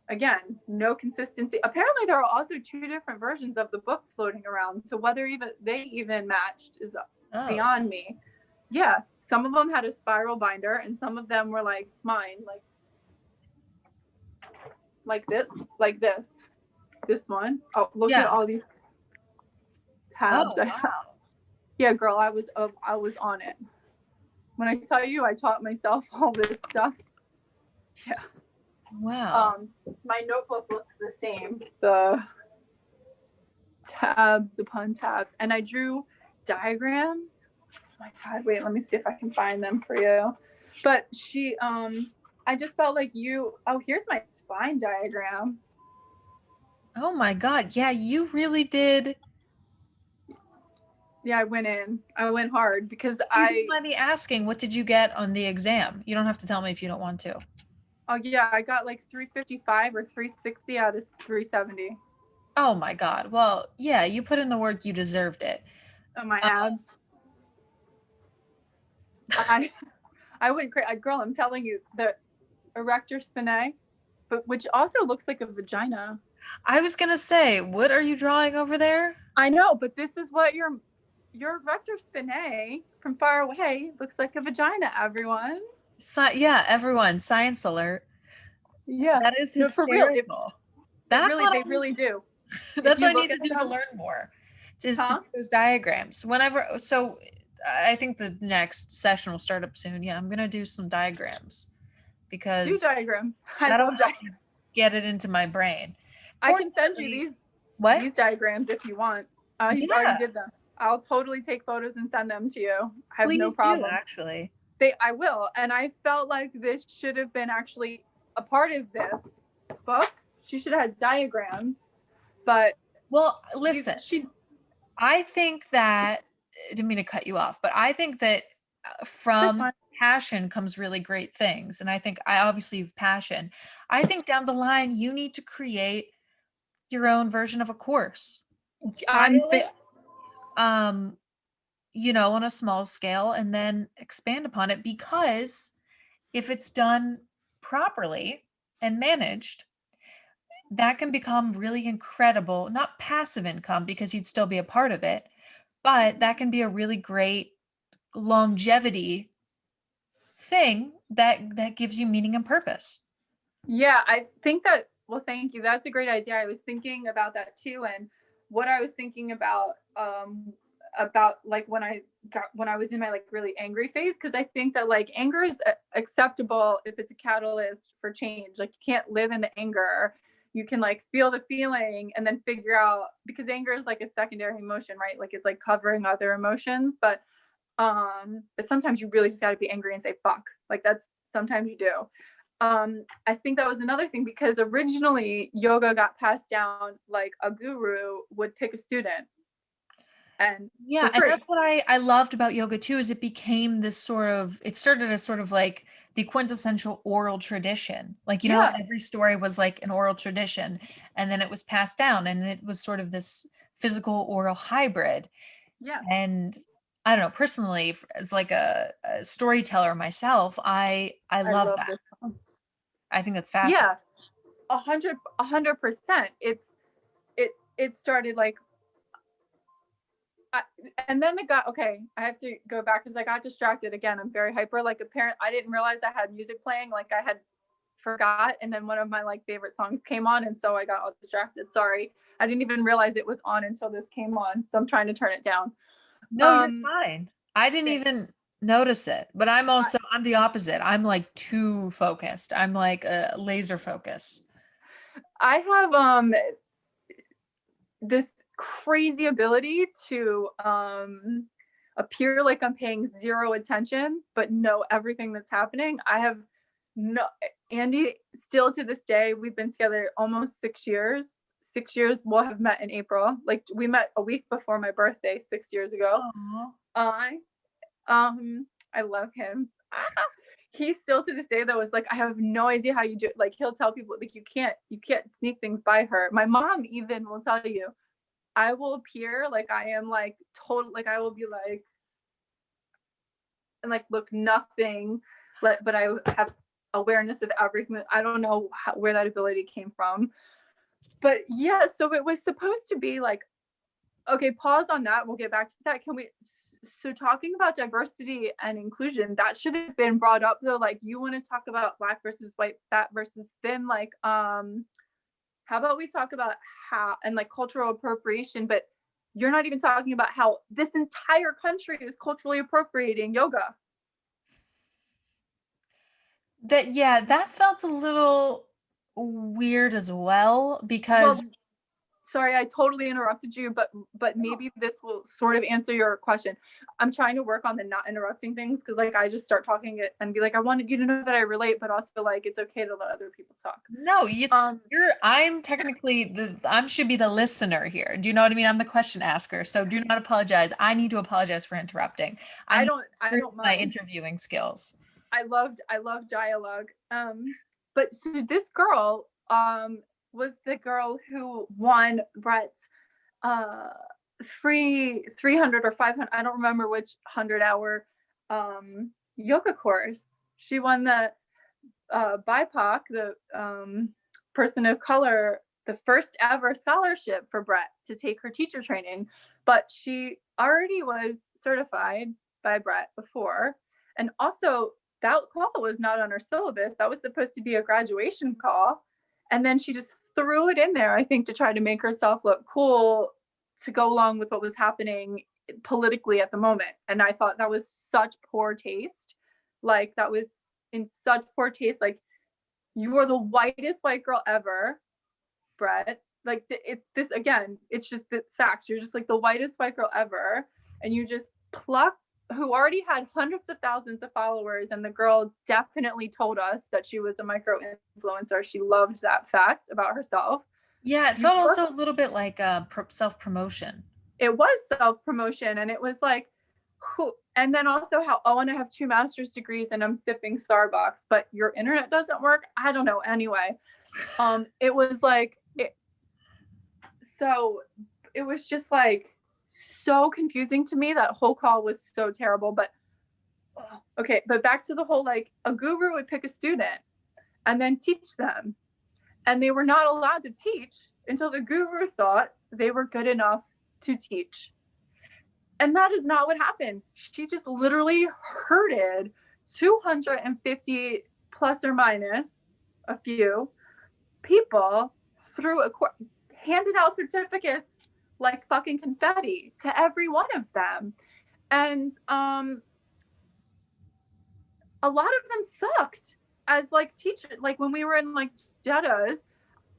consistency. Apparently there are also 2 different versions of the book floating around. So whether they even matched is beyond me. Yeah. Some of them had a spiral binder and some of them were like mine, like this one. Oh, look at all these tabs. Oh, wow. Yeah, girl, I was on it. When I tell you I taught myself all this stuff. Yeah. Wow. My notebook looks the same. The tabs upon tabs. And I drew diagrams. Oh my God, wait, let me see if I can find them for you. But I just felt like here's my spine diagram. Oh my God. Yeah, you really did. Yeah, I went hard because you don't mind me asking, what did you get on the exam? You don't have to tell me if you don't want to. Oh yeah, I got like 355 or 360 out of 370. Oh my God. Well, yeah, you put in the work, you deserved it. Oh, my abs. I went crazy. Girl, I'm telling you, the erector spinae, but which also looks like a vagina. I was gonna say, what are you drawing over there? I know, but this is what your erector spinae from far away looks like a vagina, everyone. Yeah, everyone, science alert. Yeah, that is hysterical. That's what they really do. That's what I need to do to learn more. Just to do those diagrams. So I think the next session will start up soon. Yeah, I'm gonna do some diagrams because do diagrams. That'll get it into my brain. I can send you these diagrams if you want. You already did them. I'll totally take photos and send them to you. I have no problem. Actually. I will. And I felt like this should have been actually a part of this book. She should have had diagrams. But well, listen, I think that, I didn't mean to cut you off, but I think that from passion comes really great things. And I think I obviously have passion. I think down the line, you need to create your own version of a course. On a small scale and then expand upon it, because if it's done properly and managed, that can become really incredible, not passive income because you'd still be a part of it, but that can be a really great longevity thing that gives you meaning and purpose. Yeah, I think that, well, thank you. That's a great idea. I was thinking about that too. And what I was thinking about like when I was in my like really angry phase, because I think that like anger is acceptable if it's a catalyst for change. Like you can't live in the anger. You can like feel the feeling and then figure out, because anger is like a secondary emotion, right? Like it's like covering other emotions, but sometimes you really just got to be angry and say fuck. Like that's sometimes you do. I think that was another thing, because originally yoga got passed down like a guru would pick a student and Yeah, for and free. that's what I loved about yoga too, is it became this sort of, it started as sort of like the quintessential oral tradition. Like, you know, how Yeah, every story was like an oral tradition, and then it was passed down, and it was sort of this physical oral hybrid. yeah, And I don't know, personally, as like a storyteller myself, I I love love that. this song. I think that's fascinating. Yeah, 100%. It started like, I, and then it got okay. I have to go back because I got distracted again. I'm very hyper. Like a parent, I didn't realize I had music playing. Like I had forgot, and then one of my like favorite songs came on, and so I got all distracted. Sorry, I didn't even realize it was on until this came on. So I'm trying to turn it down. No, you're Um, fine. I didn't thanks. even notice it, but I, I'm the opposite. I'm like too focused. I'm like a laser focus. I have this crazy ability to appear like I'm paying zero attention, but know everything that's happening. I have no Andy still to this day. We've been together almost 6 years. 6 years. We'll have met in April. Like we met a week before my birthday 6 years ago. Aw. I I love him. He still to this day though is like, I have no idea how you do it. Like he'll tell people like you can't sneak things by her. My mom even will tell you I will appear like I am like total, like I will be like and like look nothing, but I have awareness of everything. I don't know where that ability came from, but yeah. So it was supposed to be like, okay, pause on that. We'll get back to that. Can we? So talking about diversity and inclusion, that should have been brought up though. Like you want to talk about black versus white, fat versus thin. Like, how about we talk about how and like cultural appropriation, but you're not even talking about how this entire country is culturally appropriating yoga. That yeah, that felt a little weird as well Well, because sorry, I totally interrupted you, but maybe this will sort of answer your question. I'm trying to work on the not interrupting things because like I just start talking it and be like, I wanted you to know that I relate, but also like it's okay to let other people talk. no, it's Um, I'm technically I should be the listener here. Do you know what I mean? I'm the question asker. So do not apologize. I need to apologize for interrupting. I I need don't to I improve don't my mind. interviewing skills. I loved dialogue. But so this girl was the girl who won Brett's uh free 300 or 500, I don't remember which 100-hour yoga course. She won the BIPOC, the person of color, the first ever scholarship for Brett to take her teacher training, but she already was certified by Brett before. And also, that call was not on her syllabus. That was supposed to be a graduation call. And then she just threw it in there, I think, to try to make herself look cool to go along with what was happening politically at the moment. And I thought that was such poor taste. Like, that was in such poor taste. Like, you are the whitest white girl ever, Brett. Like it's this again, it's just the facts. You're just like the whitest white girl ever, and you just plucked who already had hundreds of thousands of followers, and the girl definitely told us that she was a micro influencer. She loved that fact about herself. Yeah, it You felt plucked, also a little bit like self-promotion. it was self promotion, and it was like who, and then also how, oh, and I have 2 master's degrees and I'm sipping Starbucks, but your internet doesn't work. I don't know. Anyway, it was like so it was just like so confusing to me. That whole call was so terrible. But okay, but back to the whole like a guru would pick a student and then teach them, and they were not allowed to teach until the guru thought they were good enough to teach. And that is not what happened. She just literally herded 250 plus or minus a few people through handed out certificates like fucking confetti to every one of them. And a lot of them sucked as like teachers. Like when we were in like Jeddas,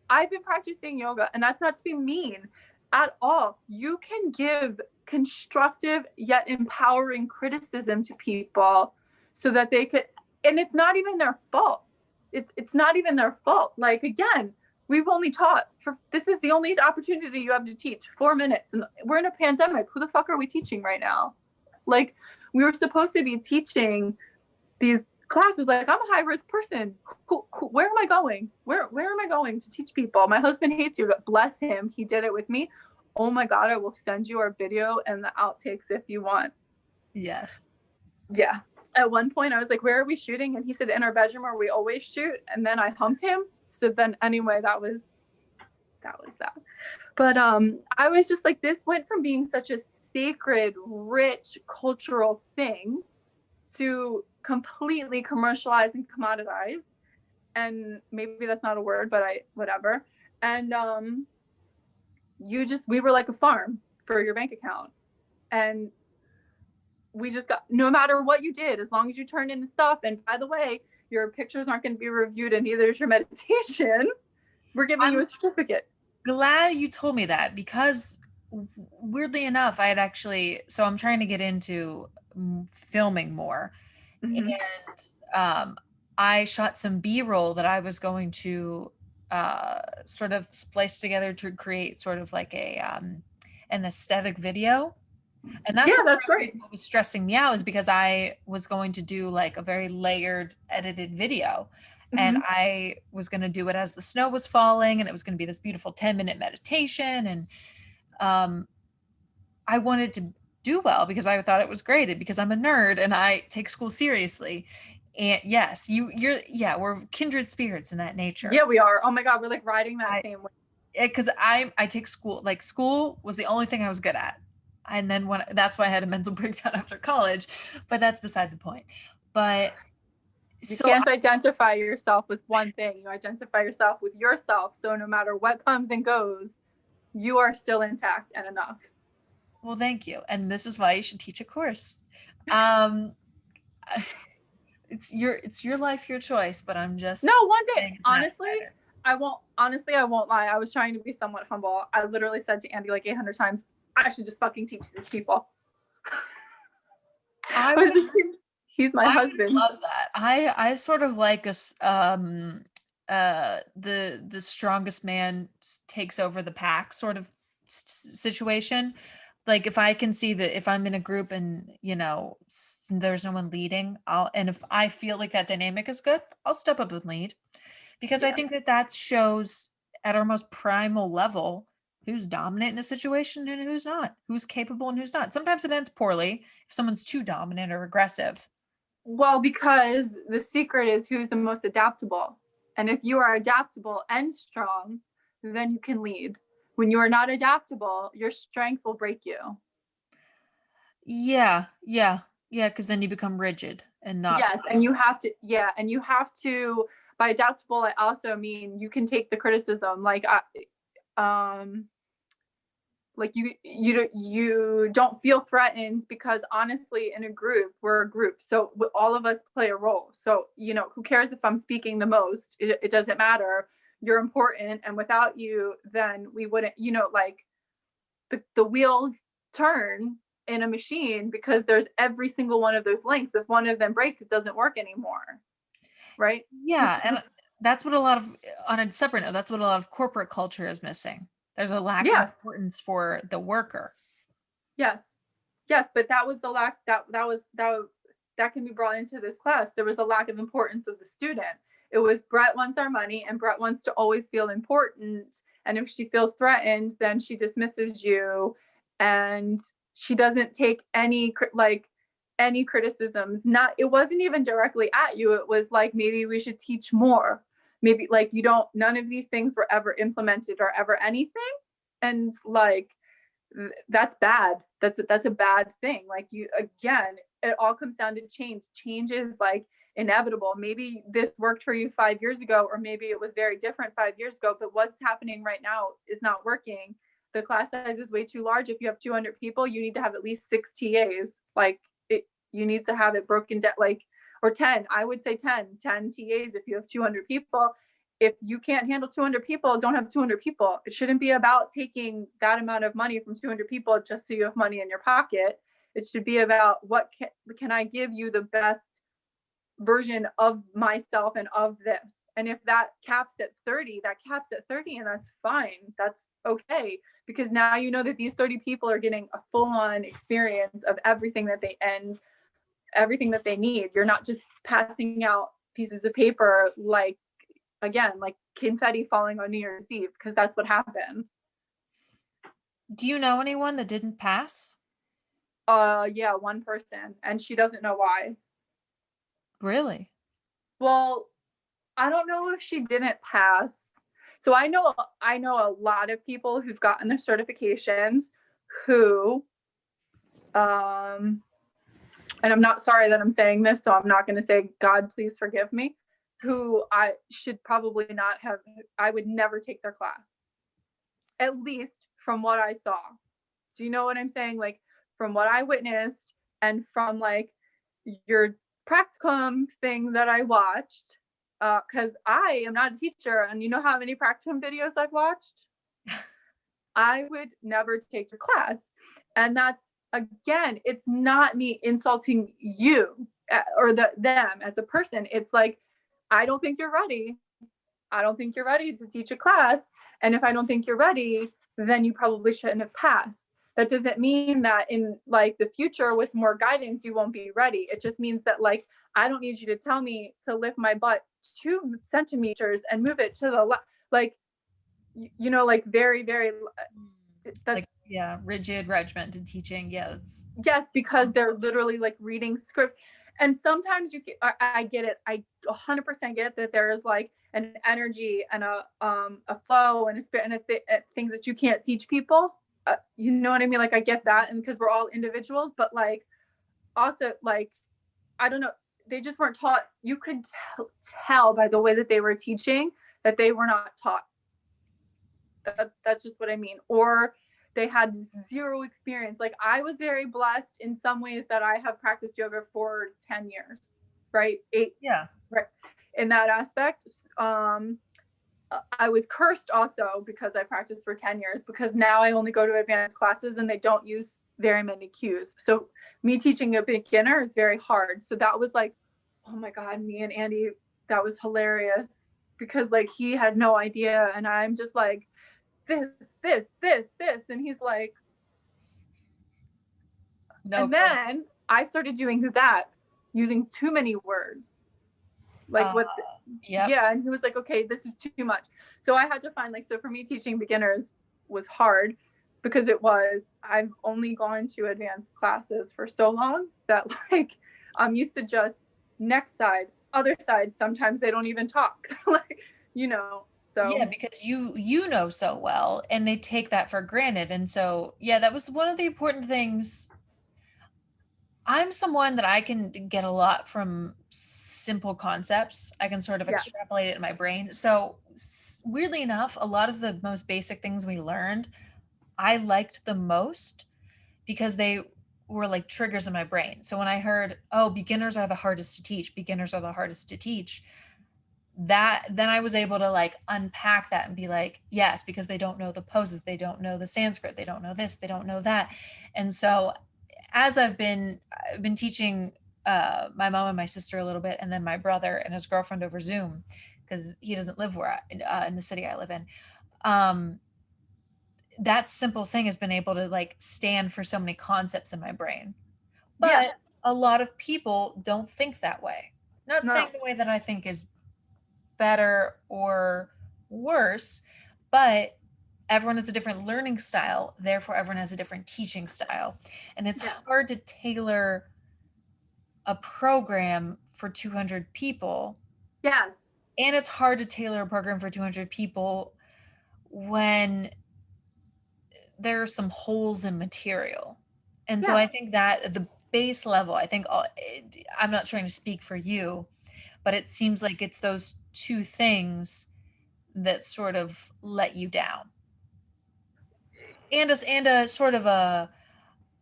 I've been practicing yoga, and that's not to be mean at all. You can give constructive yet empowering criticism to people so that they could, and it's not even their fault. It's not even their fault. Like, again, we've only taught for, this is the only opportunity you have to teach 4 minutes, and we're in a pandemic. Who the fuck are we teaching right now? Like, we were supposed to be teaching these classes. Like, I'm a high risk person. Where am I going? Where am I going to teach people? My husband hates you, but bless him, he did it with me. Oh my God, I will send you our video and the outtakes if you want. Yes. Yeah. At one point I was like, where are we shooting? And he said, in our bedroom where we always shoot. And then I humped him. So then anyway, that was that. But I was just like, this went from being such a sacred, rich cultural thing to completely commercialized and commoditized. And maybe that's not a word, but whatever. And we were like a farm for your bank account. And we just got, no matter what you did, as long as you turned in the stuff, and by the way, your pictures aren't going to be reviewed, and neither is your meditation, we're giving you a certificate. Glad you told me that, because weirdly enough, I had actually, so I'm trying to get into filming more. Mm-hmm. And I shot some B-roll that I was going to sort of splice together to create sort of like an aesthetic video. And that's great. What was stressing me out is because I was going to do like a very layered edited video. Mm-hmm. And I was going to do it as the snow was falling, and it was going to be this beautiful 10-minute meditation. And I wanted to do well because I thought it was great, because I'm a nerd and I take school seriously. And yes, we're kindred spirits in that nature. Yeah, we are. Oh my God, we're like riding that same way. Because I take school, like school was the only thing I was good at. And then that's why I had a mental breakdown after college, but that's beside the point. But you can't identify yourself with one thing. You identify yourself with yourself. So no matter what comes and goes, you are still intact and enough. Well, thank you. And this is why you should teach a course. It's your life, your choice, but I'm just. No, one day, honestly, I won't lie. I was trying to be somewhat humble. I literally said to Andy like 800 times, I should just fucking teach these people. He's my husband. I love that. I sort of like the strongest man takes over the pack sort of situation. Like if I can see that if I'm in a group and there's no one leading, and if I feel like that dynamic is good, I'll step up and lead, because I think that shows at our most primal level who's dominant in a situation and who's not, who's capable and who's not. Sometimes it ends poorly if someone's too dominant or aggressive. Well, because the secret is who's the most adaptable. And if you are adaptable and strong, then you can lead. When you are not adaptable, your strength will break you. Yeah. Because then you become rigid and not. Yes, and you have to. By adaptable, I also mean you can take the criticism. Like you don't feel threatened, because honestly, in a group, we're a group, so all of us play a role. So who cares if I'm speaking the most? It doesn't matter. You're important, and without you, then we wouldn't. Like the wheels turn in a machine because there's every single one of those links. If one of them breaks, it doesn't work anymore, right? Yeah, and that's what on a separate note, that's what a lot of corporate culture is missing. There's a lack of importance for the worker. Yes, but that was the lack that can be brought into this class. There was a lack of importance of the student. It was Brett wants our money, and Brett wants to always feel important. And if she feels threatened, then she dismisses you, and she doesn't take any criticisms. It wasn't even directly at you. It was like, maybe we should teach more. Maybe none of these things were ever implemented or ever anything. And like, that's bad. That's a bad thing. Like, you, again, it all comes down to change. Change is like inevitable. Maybe this worked for you 5 years ago, or maybe it was very different 5 years ago, but what's happening right now is not working. The class size is way too large. If you have 200 people, you need to have at least 6 TAs. Like, you need to have it broken down, like, or 10. I would say 10 TAs if you have 200 people. If you can't handle 200 people, don't have 200 people. It shouldn't be about taking that amount of money from 200 people just so you have money in your pocket. It should be about, what can I give you the best version of myself and of this. And if that caps at 30, that caps at 30, and that's fine. That's okay, because now you know that these 30 people are getting a full-on experience of everything that they need. You're not just passing out pieces of paper, like, again, like confetti falling on New Year's Eve, because that's what happened. Do you know anyone that didn't pass? Yeah, one person, and she doesn't know why. Really? Well, I don't know if she didn't pass. So I know a lot of people who've gotten their certifications who, and I'm not sorry that I'm saying this, so I'm not going to say, God, please forgive me, who I should probably not have, I would never take their class, at least from what I saw. Do you know what I'm saying? Like, from what I witnessed, and from like your practicum thing that I watched, because I am not a teacher, and you know how many practicum videos I've watched? I would never take your class. And that's, again, it's not me insulting you or them as a person. It's like, I don't think you're ready. I don't think you're ready to teach a class. And if I don't think you're ready, then you probably shouldn't have passed. That doesn't mean that in like the future with more guidance, you won't be ready. It just means that, like, I don't need you to tell me to lift my butt 2 centimeters and move it to the left. Like, you know, like very, very, that's, like, yeah, rigid, regimented teaching. Yeah, that's, yes, because they're literally like reading scripts. And sometimes I get it. I 100% get that there is like an energy and a flow and a spirit and things that you can't teach people. You know what I mean? Like, I get that, and because we're all individuals, but like, also, like, I don't know, they just weren't taught. You could tell by the way that they were teaching that they were not taught. That's just what I mean. Or they had zero experience. Like, I was very blessed in some ways that I have practiced yoga for 10 years, right? 8. yeah. Right. In that aspect. I was cursed also because I practiced for 10 years, because now I only go to advanced classes and they don't use very many cues. So me teaching a beginner is very hard. So that was like, oh my God, me and Andy, that was hilarious, because like he had no idea. And I'm just like, this. And he's like, No. and then I started doing that, using too many words. Like, what? Yep. Yeah. And he was like, okay, this is too much. So I had to find, like, so for me, teaching beginners was hard, because I've only gone to advanced classes for so long that, like, I'm used to just next side, other side. Sometimes they don't even talk. Like, you know, so. Yeah, because you know so well, and they take that for granted. And so, yeah, that was one of the important things. I'm someone that I can get a lot from simple concepts. I can sort of Yeah. extrapolate it in my brain. So, weirdly enough, a lot of the most basic things we learned, I liked the most, because they were like triggers in my brain. So when I heard, oh, beginners are the hardest to teach, that then I was able to like unpack that and be like, yes, because they don't know the poses, they don't know the Sanskrit, they don't know this, they don't know that. And so as I've been teaching my mom and my sister a little bit, and then my brother and his girlfriend over Zoom, because he doesn't live in the city I live in. That simple thing has been able to like stand for so many concepts in my brain. But Yeah. a lot of people don't think that way. Not saying the way that I think is better or worse, but everyone has a different learning style. Therefore, everyone has a different teaching style. And it's hard to tailor a program for 200 people. Yes. And it's hard to tailor a program for 200 people when there are some holes in material. And so Yeah. I think that at the base level, I think I'm not trying to speak for you, but it seems like it's those two things that sort of let you down. And a sort of a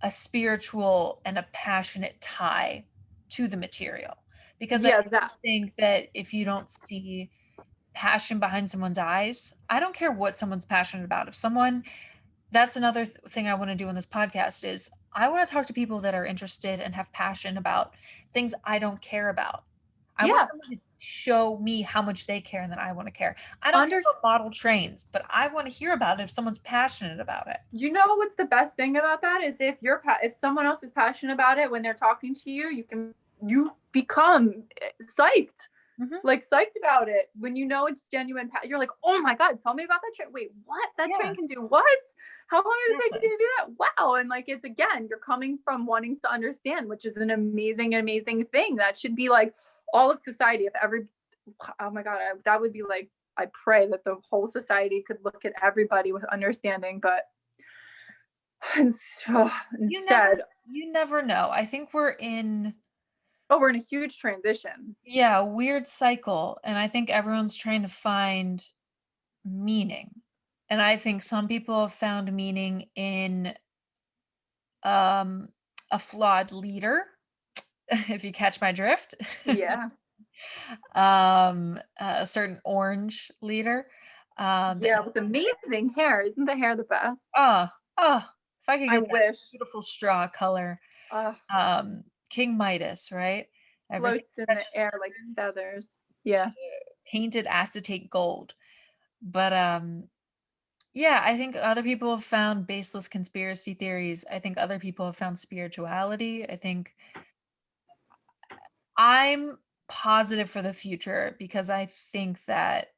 spiritual and a passionate tie to the material. Because I Yeah, that. think that if you don't see passion behind someone's eyes, I don't care what someone's passionate about. If someone, that's another thing I want to do on this podcast is I want to talk to people that are interested and have passion about things I don't care about. I want Yeah. someone to show me how much they care and that I want to care. I don't care Under about model trains, but I want to hear about it if someone's passionate about it. You know what's the best thing about that is if someone else is passionate about it when they're talking to you, you become psyched. Mhm. Like psyched about it when you know it's genuine. You're like, oh my god, tell me about that train. Wait, what? That Yeah. train can do what? How long did it take Exactly. you to do that? Wow. And like, it's again, you're coming from wanting to understand, which is an amazing, amazing thing. That should be like all of society. If every, oh my god, that would be like, I pray that the whole society could look at everybody with understanding, but You never instead, you never know. I think we're in, oh, we're in a huge transition. yeah, a weird cycle, and I think everyone's trying to find meaning. And I think some people have found meaning in um a flawed leader, if you catch my drift. Yeah. A certain orange leader that Yeah, with amazing hair. Isn't the hair the best? oh, oh, if I could I get that wish. beautiful straw color, Uh, King Midas, right? Everything Floats in the touches air like turns feathers. to Yeah. painted acetate gold. But yeah, I think other people have found baseless conspiracy theories. I think other people have found spirituality. I think I'm positive for the future because I think that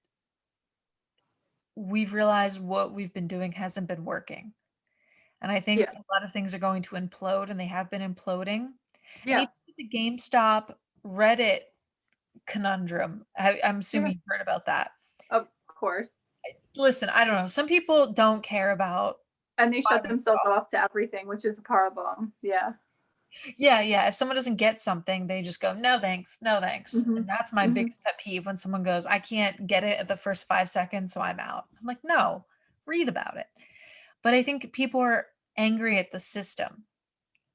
we've realized what we've been doing hasn't been working. And I think Yeah. a lot of things are going to implode and they have been imploding. And Yeah. even with the GameStop Reddit conundrum, I'm Yeah. assuming you've heard about that. Of course. Listen, I don't know. Some people don't care about And they shut themselves $500. off to everything, which is a problem. Yeah. Yeah, yeah. If someone doesn't get something, they just go, no thanks, no thanks. Mm-hmm. And that's my Mm-hmm. biggest pet peeve when someone goes, I can't get it at the first 5 seconds, so I'm out. I'm like, no, read about it. But I think people are angry at the system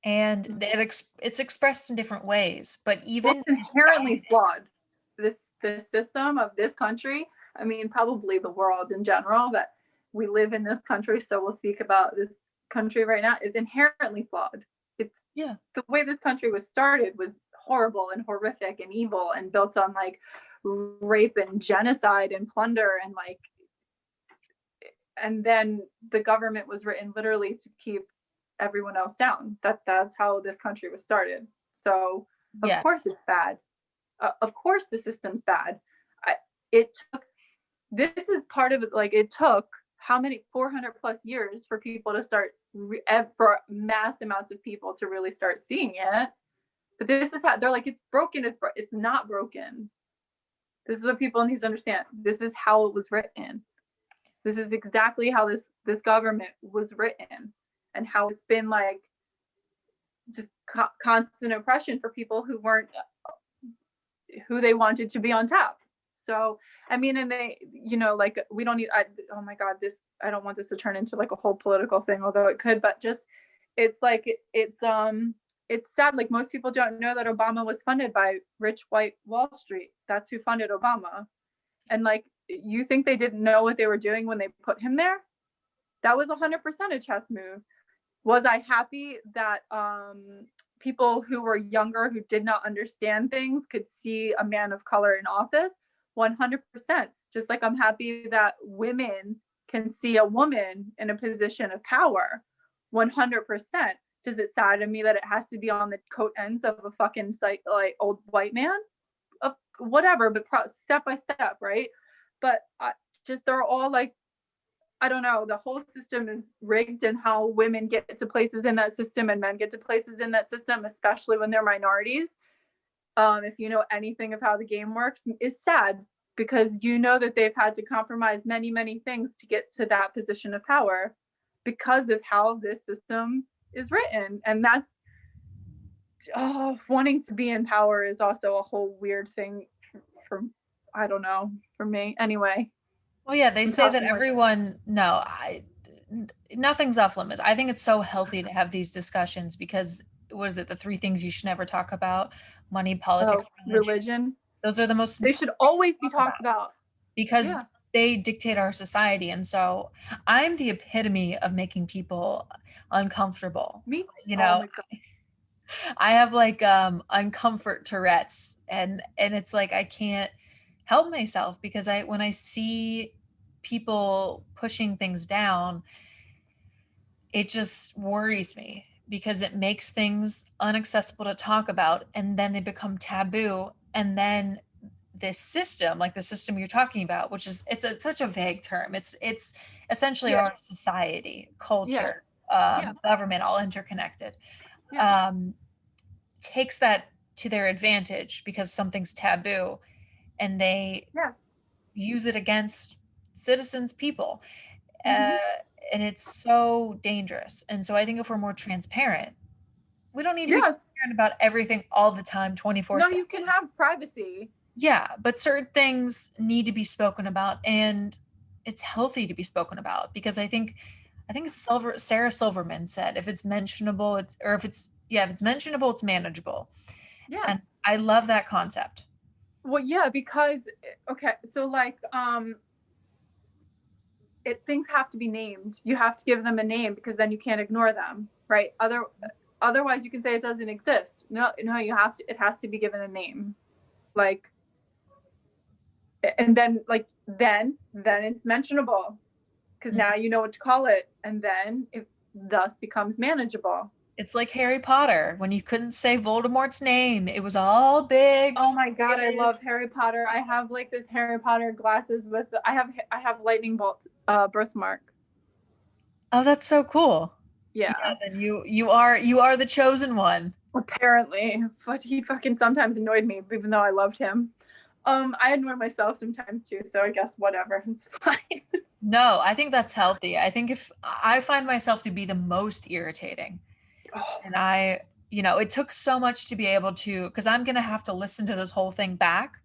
and it's expressed in different ways. But Well, even it's inherently flawed. This system of this country, I mean, probably the world in general, but we live in this country, so we'll speak about this country right now, is inherently flawed. It's yeah, the way this country was started was horrible and horrific and evil and built on like rape and genocide and plunder and like, and then the government was written literally to keep everyone else down. That's how this country was started. So of course yes, it's bad. Of course the system's bad. It took, this is part of it. Like it took how many 400 plus years for people to start for mass amounts of people to really start seeing it. But this is how they're like, it's broken. It's not broken. This is what people need to understand. This is how it was written. This is exactly how this government was written, and how it's been like just constant oppression for people who weren't who they wanted to be on top. So I mean, and they, like we don't need. Oh my God, I don't want this to turn into like a whole political thing, although it could. But just it's like it's sad. Like most people don't know that Obama was funded by rich white Wall Street. That's who funded Obama. And like, you think they didn't know what they were doing when they put him there? That was 100% a chess move. Was I happy that people who were younger, who did not understand things, could see a man of color in office? 100%. Just like I'm happy that women can see a woman in a position of power. 100%. Does it sadden me that it has to be on the coat ends of a fucking like old white man? Of whatever, but step by step, right? But just they're all like, I don't know, the whole system is rigged, and how women get to places in that system and men get to places in that system, especially when they're minorities. If you know anything of how the game works, is sad, because you know that they've had to compromise many, many things to get to that position of power. because of how this system is written. And that's, wanting to be in power is also a whole weird thing for, I don't know, for me anyway. Well, yeah, they I'm say that talking like, everyone, no, nothing's off limits. I think it's so healthy to have these discussions because what is it? The three things you should never talk about: money, politics, religion. religion. Those are the most They should important things always to be talk talked about about. because Yeah. they dictate our society. And so I'm the epitome of making people uncomfortable. Me? You Oh know, my God. I have like uncomfort Tourette's, and it's like I can't help myself because when I see people pushing things down, it just worries me because it makes things unaccessible to talk about, and then they become taboo, and then this system, like the system you're talking about, which is such a vague term. It's essentially Yeah. our society, Yeah. culture, Yeah. government, all interconnected. Yeah. Um, takes that to their advantage because something's taboo, and they Yes. use it against citizens, people. Mm-hmm. Uh, and it's so dangerous. And so I think if we're more transparent, we don't need to be Yes. transparent about everything all the time, 24/7. No, you can have privacy. Yeah, but certain things need to be spoken about, and it's healthy to be spoken about because I think Sarah Silverman said if it's mentionable, if it's mentionable, it's manageable. Yes. And I love that concept. Well, yeah, because okay, so like things have to be named. You have to give them a name because then you can't ignore them, right? Otherwise you can say it doesn't exist. No, you have to, it has to be given a name. Like, and then then it's mentionable because now you know what to call it, and then it thus becomes manageable. It's like Harry Potter when you couldn't say Voldemort's name. It was all big. Oh my God, I love Harry Potter. I have like this Harry Potter glasses with I have lightning bolt birthmark. Oh, that's so cool. Yeah, Yeah. then you are the chosen one. Apparently, but he fucking sometimes annoyed me, even though I loved him. I annoy myself sometimes too, so I guess whatever, it's fine. No, I think that's healthy. I think if I find myself to be the most irritating, Oh, and it took so much to be able to, because I'm gonna have to listen to this whole thing back.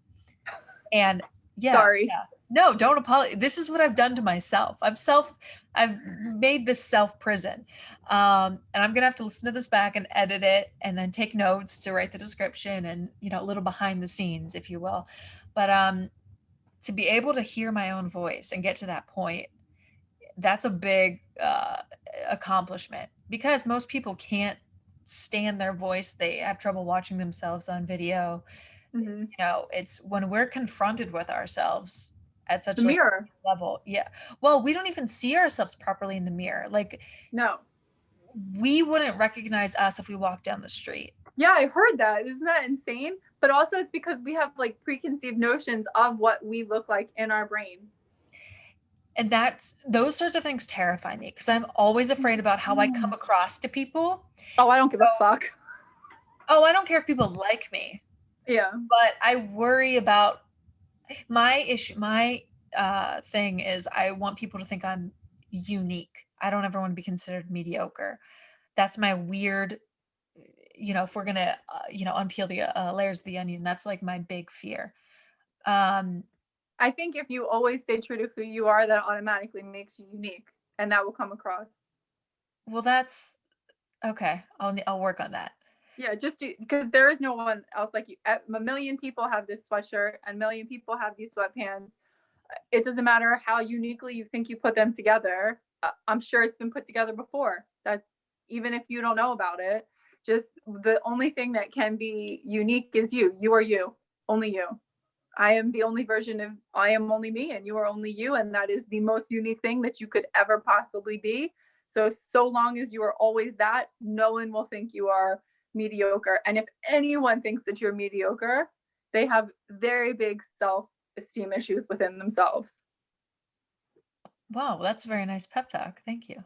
And yeah, sorry. yeah. No, don't apologize. This is what I've done to myself. I've made this self prison. And I'm gonna have to listen to this back and edit it and then take notes to write the description and a little behind the scenes, if you will. But to be able to hear my own voice and get to that point, that's a big accomplishment because most people can't stand their voice. They have trouble watching themselves on video. Mm-hmm. It's when we're confronted with ourselves at The such like mirror. level. Yeah. Well, we don't even see ourselves properly in the mirror. Like No. we wouldn't recognize us if we walked down the street. Yeah, I heard that. Isn't that insane? But also it's because we have like preconceived notions of what we look like in our brain. And those sorts of things terrify me because I'm always afraid about how I come across to people. Oh, I don't give a fuck. Oh, I don't care if people like me. Yeah. But I worry about my issue. My thing is I want people to think I'm unique. I don't ever want to be considered mediocre. That's my weird, if we're gonna, unpeel the layers of the onion, that's like my big fear. I think if you always stay true to who you are, that automatically makes you unique, and that will come across. Well, that's okay. I'll work on that. Yeah, just because there is no one else like you. A million people have this sweatshirt, and a million people have these sweatpants. It doesn't matter how uniquely you think you put them together. I'm sure it's been put together before. That even if you don't know about it, just the only thing that can be unique is you. You are you, only you. I am the only version of I am only me, and you are only you, and that is the most unique thing that you could ever possibly be. So long as you are always that, no one will think you are mediocre. And if anyone thinks that you're mediocre, they have very big self-esteem issues within themselves. Wow, that's a very nice pep talk. Thank you.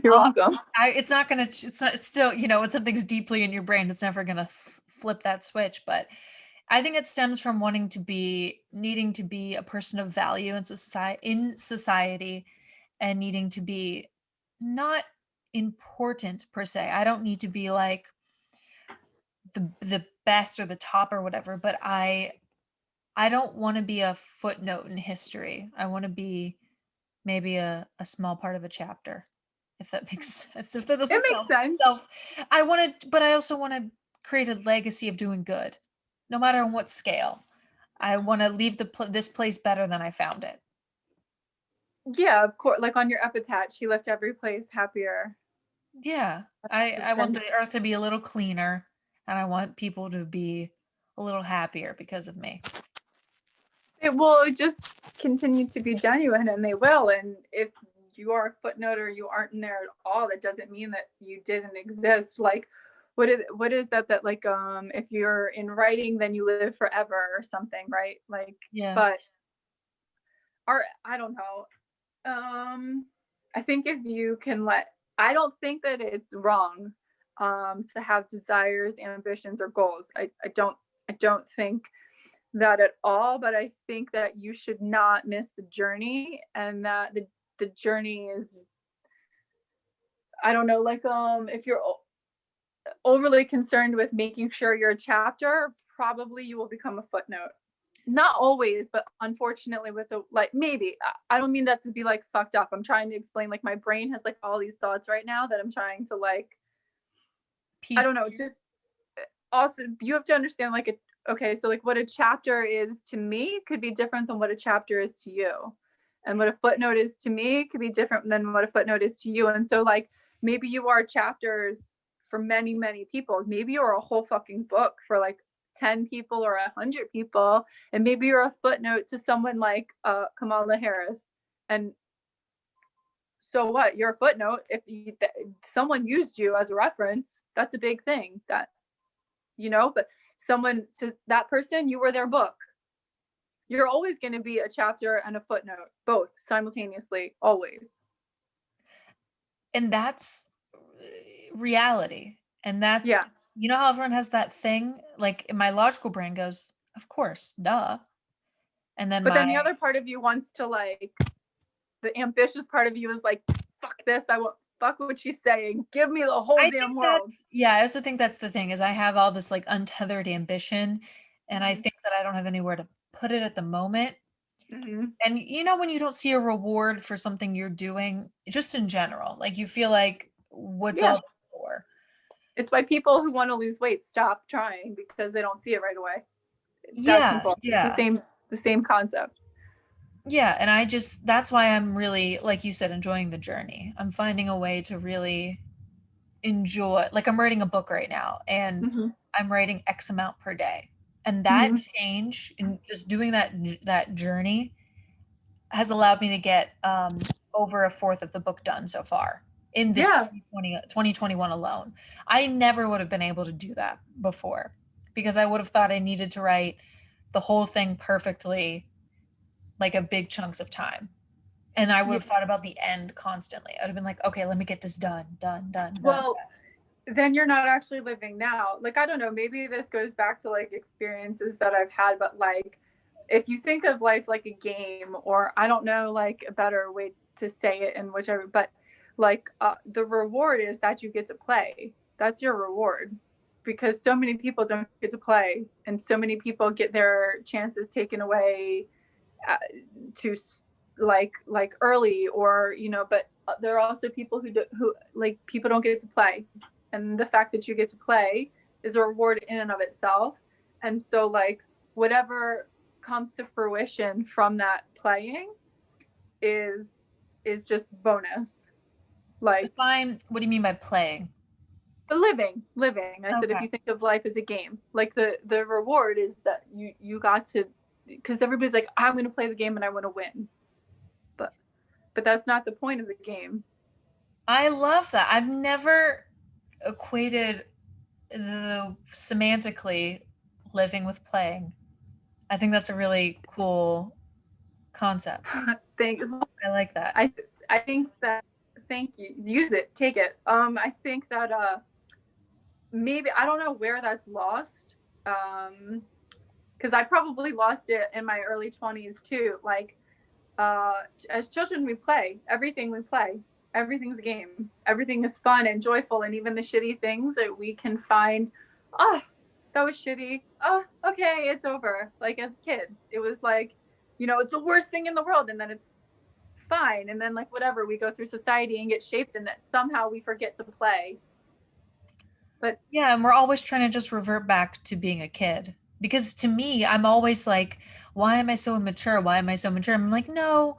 You're welcome. It's not gonna. It's still. When something's deeply in your brain, it's never gonna flip that switch. But I think it stems from needing to be a person of value in society, and needing to be not important per se. I don't need to be like the best or the top or whatever, but I don't want to be a footnote in history. I want to be maybe a small part of a chapter, if that makes sense. If that It doesn't makes sound sense. I want to, but I also want to create a legacy of doing good, no matter on what scale. I want to leave this place better than I found it. Yeah, of course. Like on your epitaph, she left every place happier. Yeah, I want the earth to be a little cleaner, and I want people to be a little happier because of me. It will just continue to be genuine, and they will. And if you are a footnote or you aren't in there at all, that doesn't mean that you didn't exist. Like, what is that like if you're in writing, then you live forever or something, right? Like, Yeah. but art, I don't know. I think if you can I don't think that it's wrong to have desires, ambitions, or goals. I don't think that at all, but I think that you should not miss the journey, and that the journey is, I don't know, like if you're overly concerned with making sure you're a chapter, probably you will become a footnote. Not always, but unfortunately with the like maybe. I don't mean that to be like fucked up. I'm trying to explain, like my brain has like all these thoughts right now that I'm trying to like I don't know, just also you have to understand like okay, so like what a chapter is to me could be different than what a chapter is to you. And what a footnote is to me could be different than what a footnote is to you. And so like maybe you are chapters for many, many people. Maybe you're a whole fucking book for like 10 people or 100 people. And maybe you're a footnote to someone like Kamala Harris. And so what? You're a footnote. If someone used you as a reference, that's a big thing. That, but someone, to that person, you were their book. You're always going to be a chapter and a footnote, both simultaneously, always. And that's reality. And that's, how everyone has that thing, like in my logical brain goes, of course, duh. And then then the other part of you wants to like, the ambitious part of you is like, fuck this, I won't, fuck what she's saying, give me the whole damn world. I also think that's the thing, is I have all this like untethered ambition, and I think that I don't have anywhere to put it at the moment. Mm-hmm. And when you don't see a reward for something you're doing, just in general, like you feel like, what's all for? It's why people who want to lose weight stop trying, because they don't see it right away. It's the same concept. Yeah, and that's why I'm really, like you said, enjoying the journey. I'm finding a way to really enjoy, like I'm writing a book right now, and I'm writing X amount per day. And that change in just doing that journey has allowed me to get over a fourth of the book done so far in this 2021 alone. I never would have been able to do that before, because I would have thought I needed to write the whole thing perfectly, like a big chunks of time. And I would have thought about the end constantly. I would have been like, okay, let me get this done. Well, then you're not actually living now. Like, I don't know, maybe this goes back to like experiences that I've had, but like, if you think of life like a game, or I don't know, like a better way to say it, and whichever, but like the reward is that you get to play. That's your reward, because so many people don't get to play, and so many people get their chances taken away to like early, or but there are also people who like people don't get to play, and the fact that you get to play is a reward in and of itself. And so like whatever comes to fruition from that playing is just bonus. Like, fine. What do you mean by playing? living. I said, if you think of life as a game, like the reward is that you got to, because everybody's like, I'm going to play the game and I want to win, but that's not the point of the game. I love that. I've never equated the semantically living with playing. I think that's a really cool concept. Thanks. I like that. I think that, thank you. Use it, take it. I think that maybe, I don't know where that's lost. Because I probably lost it in my early 20s too. Like as children, we play. Everything we play. Everything's a game. Everything is fun and joyful. And even the shitty things that we can find, oh, that was shitty. Oh, okay, it's over. Like as kids, it was like, it's the worst thing in the world. And then it's fine. And then like whatever, we go through society and get shaped in that. Somehow we forget to play. But yeah, and we're always trying to just revert back to being a kid. Because to me, I'm always like, why am I so immature? Why am I so mature? I'm like, no,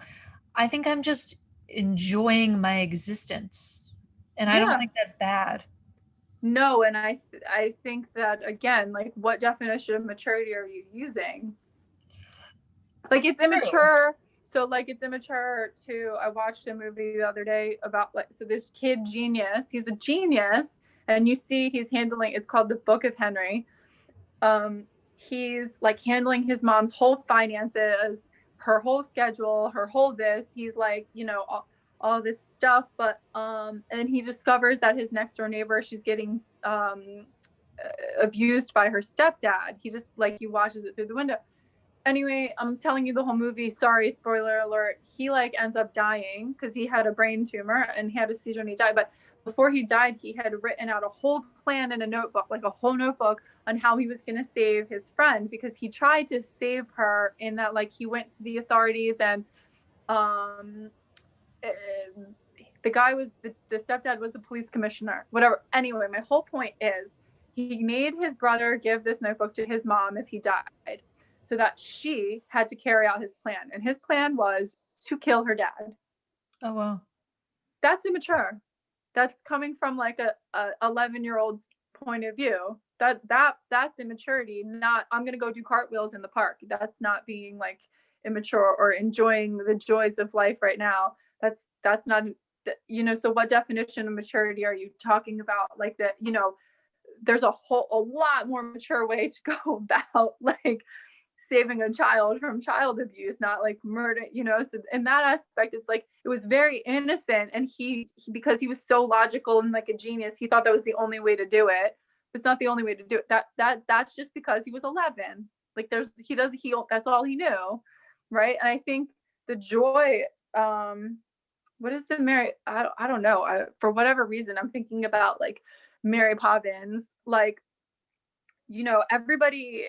I think I'm just enjoying my existence. And I don't yeah, think that's bad. no. And I think that again, like what definition of maturity are you using? Like it's True. immature. So like it's immature to, I watched a movie the other day about like, so this kid genius, he's a genius, and you see he's handling, it's called The Book of Henry. He's like handling his mom's whole finances, her whole schedule, her whole this. He's like, all this stuff. But and he discovers that his next door neighbor, she's getting abused by her stepdad. He just like, he watches it through the window. Anyway, I'm telling you the whole movie. Sorry, spoiler alert. He like ends up dying because he had a brain tumor and he had a seizure and he died. But before he died, he had written out a whole plan in a notebook, like a whole notebook on how he was going to save his friend, because he tried to save her in that, like, he went to the authorities and the guy was the stepdad was the police commissioner, whatever. Anyway, my whole point is he made his brother give this notebook to his mom if he died, so that she had to carry out his plan. And his plan was to kill her dad. Oh, well. That's immature. That's coming from like a 11-year-old's point of view. That's immaturity. Not, I'm gonna go do cartwheels in the park. That's not being like immature or enjoying the joys of life right now. That's not, so what definition of maturity are you talking about? Like that, there's a lot more mature way to go about like saving a child from child abuse, not like murder, so in that aspect, it's like it was very innocent. And he because he was so logical and like a genius, he thought that was the only way to do it. It's not the only way to do it. That's just because he was 11. Like that's all he knew, right? And I think the joy, what is the Mary, I don't know, for whatever reason I'm thinking about like Mary Poppins. Like, everybody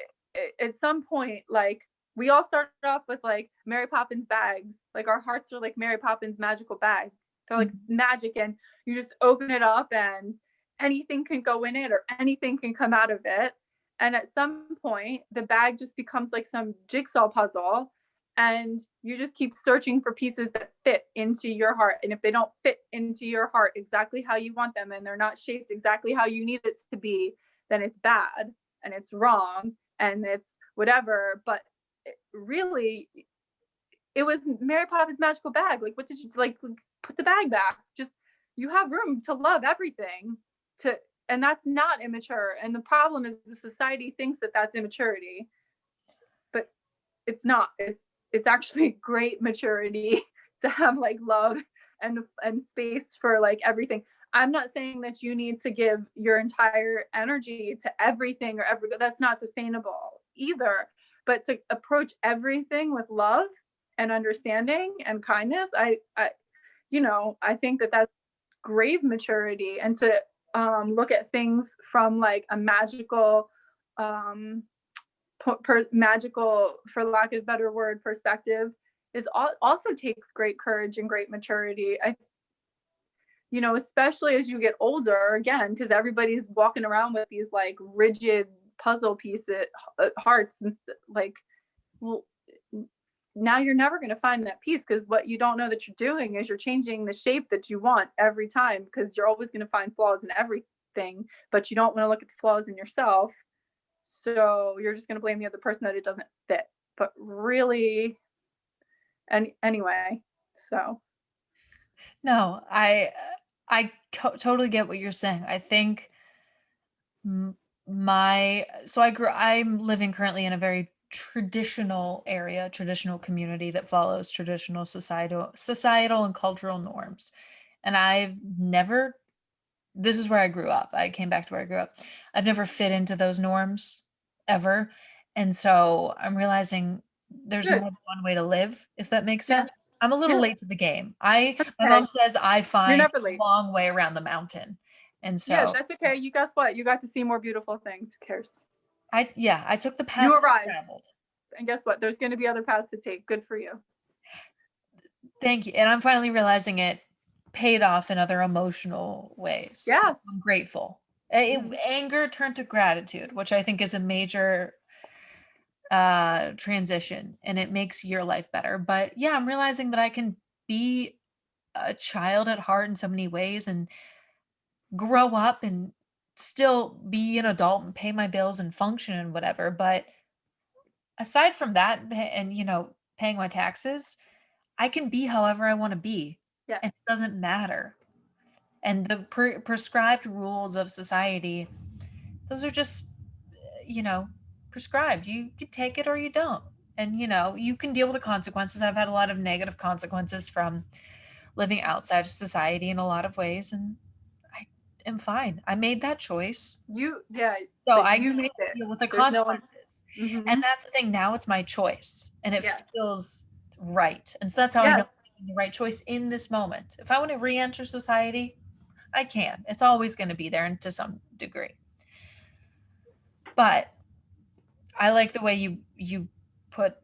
at some point, like we all started off with like Mary Poppins bags. Like our hearts are like Mary Poppins magical bag. They're like magic, and you just open it up and anything can go in it or anything can come out of it. And at some point, the bag just becomes like some jigsaw puzzle, and you just keep searching for pieces that fit into your heart. And if they don't fit into your heart exactly how you want them, and they're not shaped exactly how you need it to be, then it's bad and it's wrong and it's whatever. But really, it was Mary Poppins magical bag. Like, what did you like? Put the bag back. Just, you have room to love everything. And that's not immature. And the problem is the society thinks that that's immaturity, but it's not. It's actually great maturity to have like love and space for like everything. I'm not saying that you need to give your entire energy to everything that's not sustainable either, but to approach everything with love and understanding and kindness, I think that that's grave maturity. And to look at things from like a magical, magical, for lack of a better word, perspective is also takes great courage and great maturity. Especially as you get older, again, because everybody's walking around with these like rigid puzzle pieces, hearts, and like, well, now you're never going to find that piece, because what you don't know that you're doing is you're changing the shape that you want every time, because you're always going to find flaws in everything, but you don't want to look at the flaws in yourself. So you're just going to blame the other person that it doesn't fit. But really, anyway, so. No, I totally get what you're saying. I think I'm living currently in a very traditional area, traditional community that follows traditional societal and cultural norms. And this is where I grew up. I came back to where I grew up. I've never fit into those norms ever. And so I'm realizing there's more than one way to live, if that makes sense. I'm a little You're late to the game. My okay. mom says I You're find never a late. long way around the mountain. And Yeah, so that's okay. You guess what? You got to see more beautiful things. Who cares? I took the path You less arrived. traveled. And guess what? There's going to be other paths to take. Good for you. Thank you. And I'm finally realizing it paid off in other emotional ways. Yes. I'm grateful. Anger turned to gratitude, which I think is a major transition, and it makes your life better. But yeah, I'm realizing that I can be a child at heart in so many ways and grow up and still be an adult and pay my bills and function and whatever. But aside from that, and paying my taxes, I can be however I want to be, Yes. and it doesn't matter. And the prescribed rules of society, those are just prescribed. You take it or you don't. And you can deal with the consequences. I've had a lot of negative consequences from living outside of society in a lot of ways, and I am fine. I made that choice. Yeah, So but I you get made to it. deal with the There's no one. consequences. And Mm-hmm. that's the thing. Now it's my choice. And it Yes. feels right. And so that's how I know Yes. I'm making the right choice in this moment. If I want to re-enter society, I can. It's always going to be there and to some degree. But I like the way you put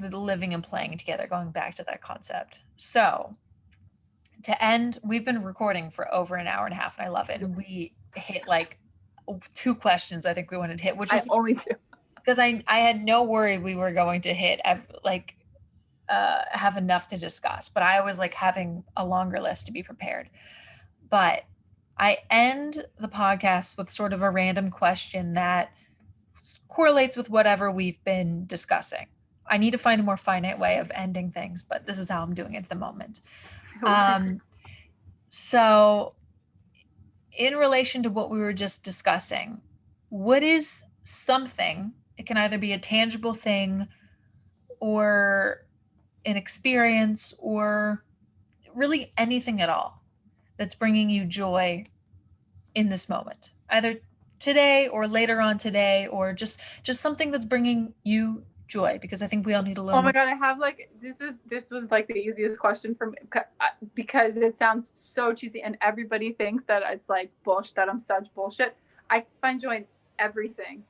the living and playing together, going back to that concept. So to end, we've been recording for over an hour and a half, and I love it. And we hit like 2 questions I think we wanted to hit, which I was only do. because I had no worry we were going to hit have enough to discuss, but I was like having a longer list to be prepared. But I end the podcast with sort of a random question that correlates with whatever we've been discussing. I need to find a more finite way of ending things, but this is how I'm doing it at the moment. So in relation to what we were just discussing, what is something, it can either be a tangible thing or an experience or really anything at all that's bringing you joy in this moment, either today or later on today, or just something that's bringing you joy, because I think we all need a little Oh my more. God, I have like this was like the easiest question for me because it sounds so cheesy and everybody thinks that it's like bullshit, that I'm such bullshit. I find joy in everything.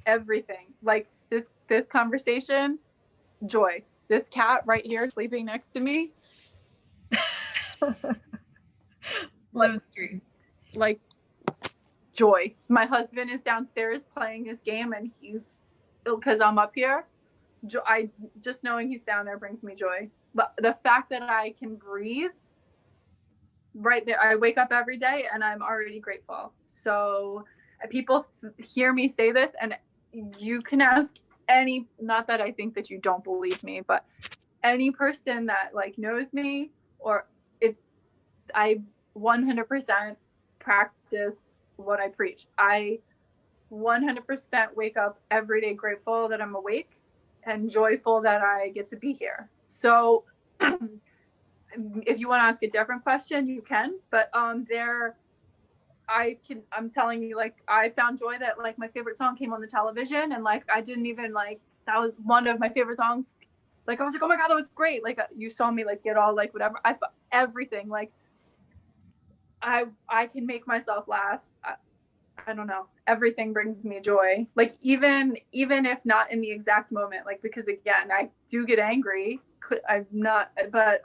Everything. Like this conversation, joy. This cat right here sleeping next to me. Live the dream. Like joy. My husband is downstairs playing his game and he's because I'm up here. I just knowing he's down there brings me joy. But the fact that I can breathe right there, I wake up every day and I'm already grateful. So people hear me say this, and you can ask any, not that I think that you don't believe me, but any person that like knows me, or I 100% practice what I preach. I 100% wake up every day grateful that I'm awake and joyful that I get to be here. So if you want to ask a different question, you can, but I'm telling you, like, I found joy that like my favorite song came on the television, and like I didn't even like, that was one of my favorite songs. Like I was like, oh my God, that was great. Like you saw me like get all like whatever. Everything, like I can make myself laugh. I don't know. Everything brings me joy. Like even if not in the exact moment, like, because again, I do get angry. I'm not, but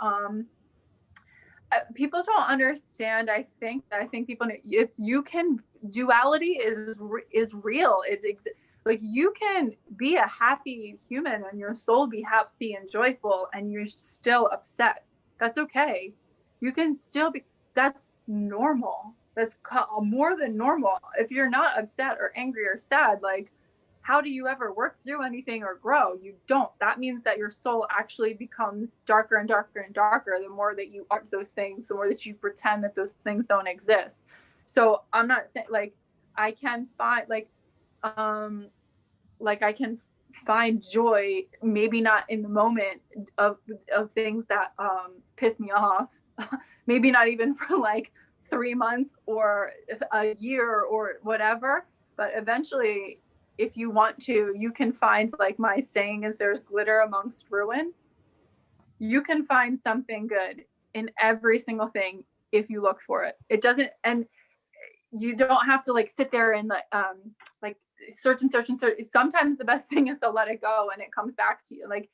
people don't understand. I think people, it's, you can, duality is real. It's like you can be a happy human and your soul be happy and joyful and you're still upset. That's okay. You can still be, that's normal. That's more than normal. If you're not upset or angry or sad, like, how do you ever work through anything or grow? You don't. That means that your soul actually becomes darker and darker and darker the more that you are those things, the more that you pretend that those things don't exist. So I'm not saying like I can find like I can find joy, maybe not in the moment of things that piss me off, maybe not even for like 3 months or a year or whatever, but eventually, if you want to, you can find, like my saying is, there's glitter amongst ruin. You can find something good in every single thing if you look for it. It doesn't, and you don't have to like sit there and like search and search and search. Sometimes the best thing is to let it go and it comes back to you. Like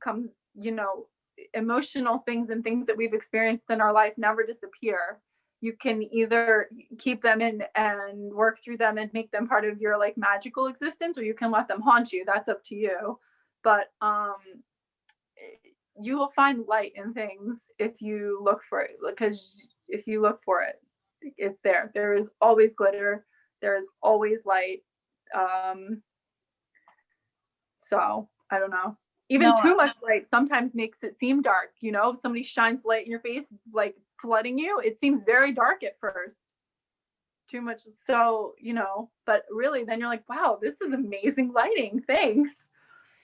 comes, you know, emotional things and things that we've experienced in our life never disappear. You can either keep them in and work through them and make them part of your like magical existence, or you can let them haunt you. That's up to you. But you will find light in things if you look for it, because if you look for it, it's there. There is always glitter. There is always light. So I don't know. Even too much light sometimes makes it seem dark. You know, if somebody shines light in your face, like flooding you, it seems very dark at first. Too much. So, you know, but really then you're like, wow, this is amazing lighting. Thanks.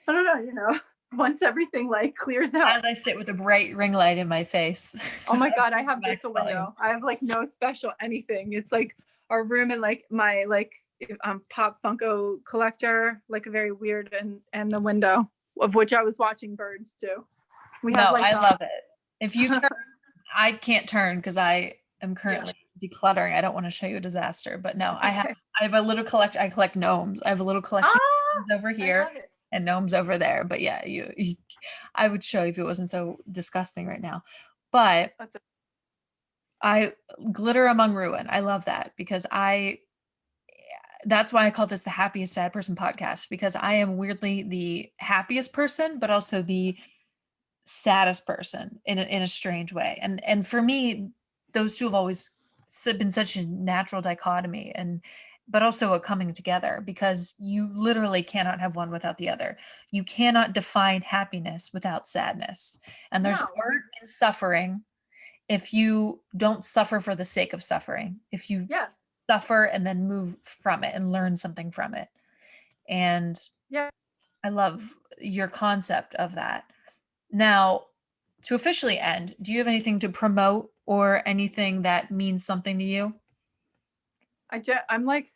I don't know, you know, once everything like clears out. As I sit with a bright ring light in my face. Oh my God, I have just a window. I have like no special anything. It's like our room and like my like Pop Funko collector, like a very weird, and the window of which I was watching birds too. We have I love it. If you turn, I can't turn because I am currently decluttering. I don't want to show you a disaster, but no, I have a little I collect gnomes. I have a little collection of gnomes over here and gnomes over there. But yeah, you I would show you if it wasn't so disgusting right now. But I glitter among ruin. I love that because that's why I call this the Happiest Sad Person Podcast, because I am weirdly the happiest person, but also the saddest person in a strange way. And for me, those two have always been such a natural dichotomy, but also a coming together, because you literally cannot have one without the other. You cannot define happiness without sadness. And there's art in suffering if you don't suffer for the sake of suffering. If you suffer and then move from it and learn something from it. And I love your concept of that. Now, to officially end, do you have anything to promote or anything that means something to you? I'm like,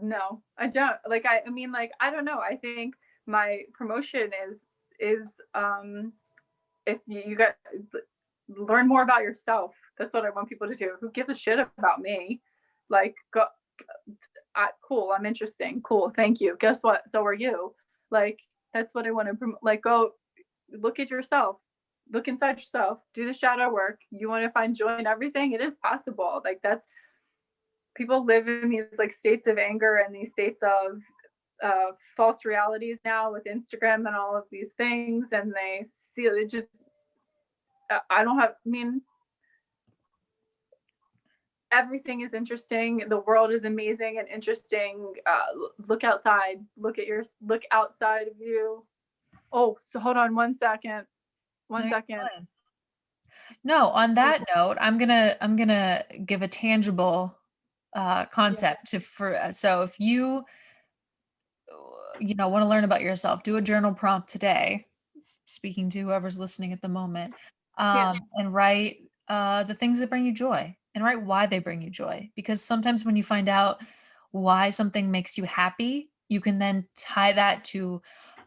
no, I don't like, I mean, like, I don't know. I think my promotion is if you got learn more about yourself. That's what I want people to do. Who gives a shit about me? Like, go, cool. I'm interesting. Cool. Thank you. Guess what? So are you. Like, that's what I want to promote. Like, go look at yourself. Look inside yourself. Do the shadow work. You want to find joy in everything? It is possible. Like, that's, people live in these like states of anger and these states of false realities now with Instagram and all of these things, and they see it just, everything is interesting. The world is amazing and interesting. Look outside. Look outside of you. Oh, so hold on one second. No, on that note, I'm gonna give a tangible concept so if you want to learn about yourself, do a journal prompt today, speaking to whoever's listening at the moment, and write the things that bring you joy, and write why they bring you joy. Because sometimes when you find out why something makes you happy, you can then tie that to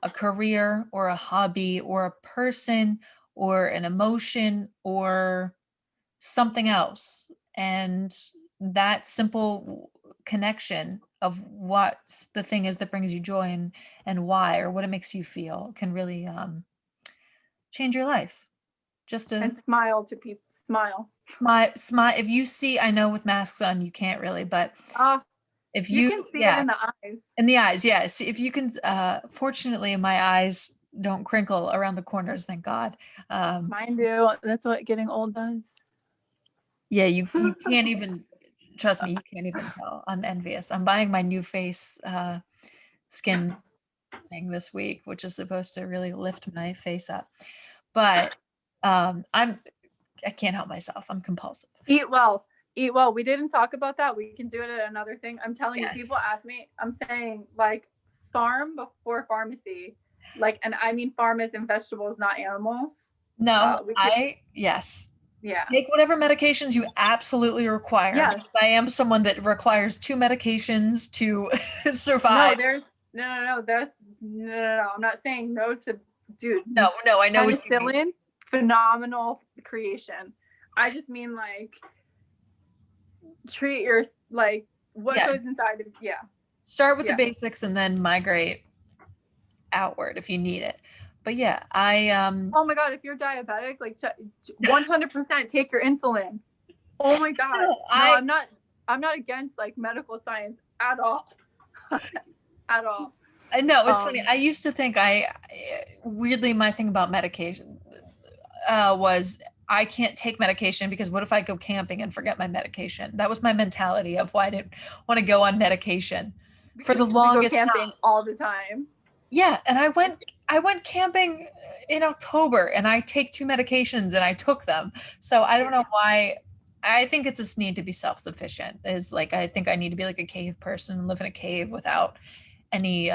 a career or a hobby or a person or an emotion or something else. And that simple connection of what the thing is that brings you joy and why, or what it makes you feel, can really change your life. And smile to people. Smile. Smile. If you see, I know with masks on you can't really, but if you can see it in the eyes. In the eyes, yes. If you can, fortunately my eyes don't crinkle around the corners, thank God. Mine do. That's what getting old does. Yeah, you can't even, trust me, you can't even tell. I'm envious. I'm buying my new face skin thing this week, which is supposed to really lift my face up. But I can't help myself. I'm compulsive. Eat well. We didn't talk about that. We can do it at another thing. I'm telling you, people ask me, I'm saying like farm before pharmacy. Like, and I mean farm as in vegetables, not animals. No, yes. Yeah. Take whatever medications you absolutely require. Yes. I am someone that requires 2 medications to survive. No. I'm not saying no to, dude. No, I know penicillin. phenomenal creation. I just mean like treat your like what goes inside of Start with the basics and then migrate outward if you need it. But yeah, oh my god, if you're diabetic, like 100% take your insulin. Oh my god. No, I'm not against like medical science at all. At all. No, it's funny. I used to think weirdly, my thing about medication was I can't take medication because what if I go camping and forget my medication? That was my mentality of why I didn't want to go on medication for the longest time. Camping all the time. Yeah, and I went camping in October and I take 2 medications and I took them. So I don't know why. I think it's this need to be self-sufficient. Is like I think I need to be like a cave person and live in a cave without any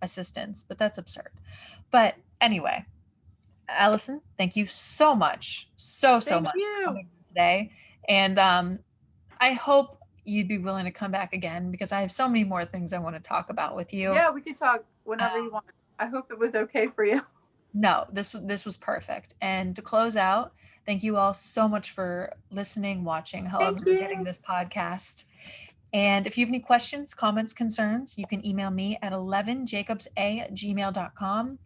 assistance, but that's absurd. But anyway, Allison, thank you so much. So much for coming today. And I hope you'd be willing to come back again because I have so many more things I want to talk about with you. Yeah, we could talk whenever you want. I hope it was okay for you. No, this was perfect. And to close out, thank you all so much for listening, watching, however you're getting this podcast. And if you have any questions, comments, concerns, you can email me at 11jacobsa@gmail.com.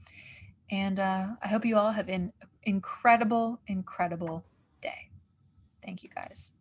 And I hope you all have an incredible, incredible day. Thank you, guys.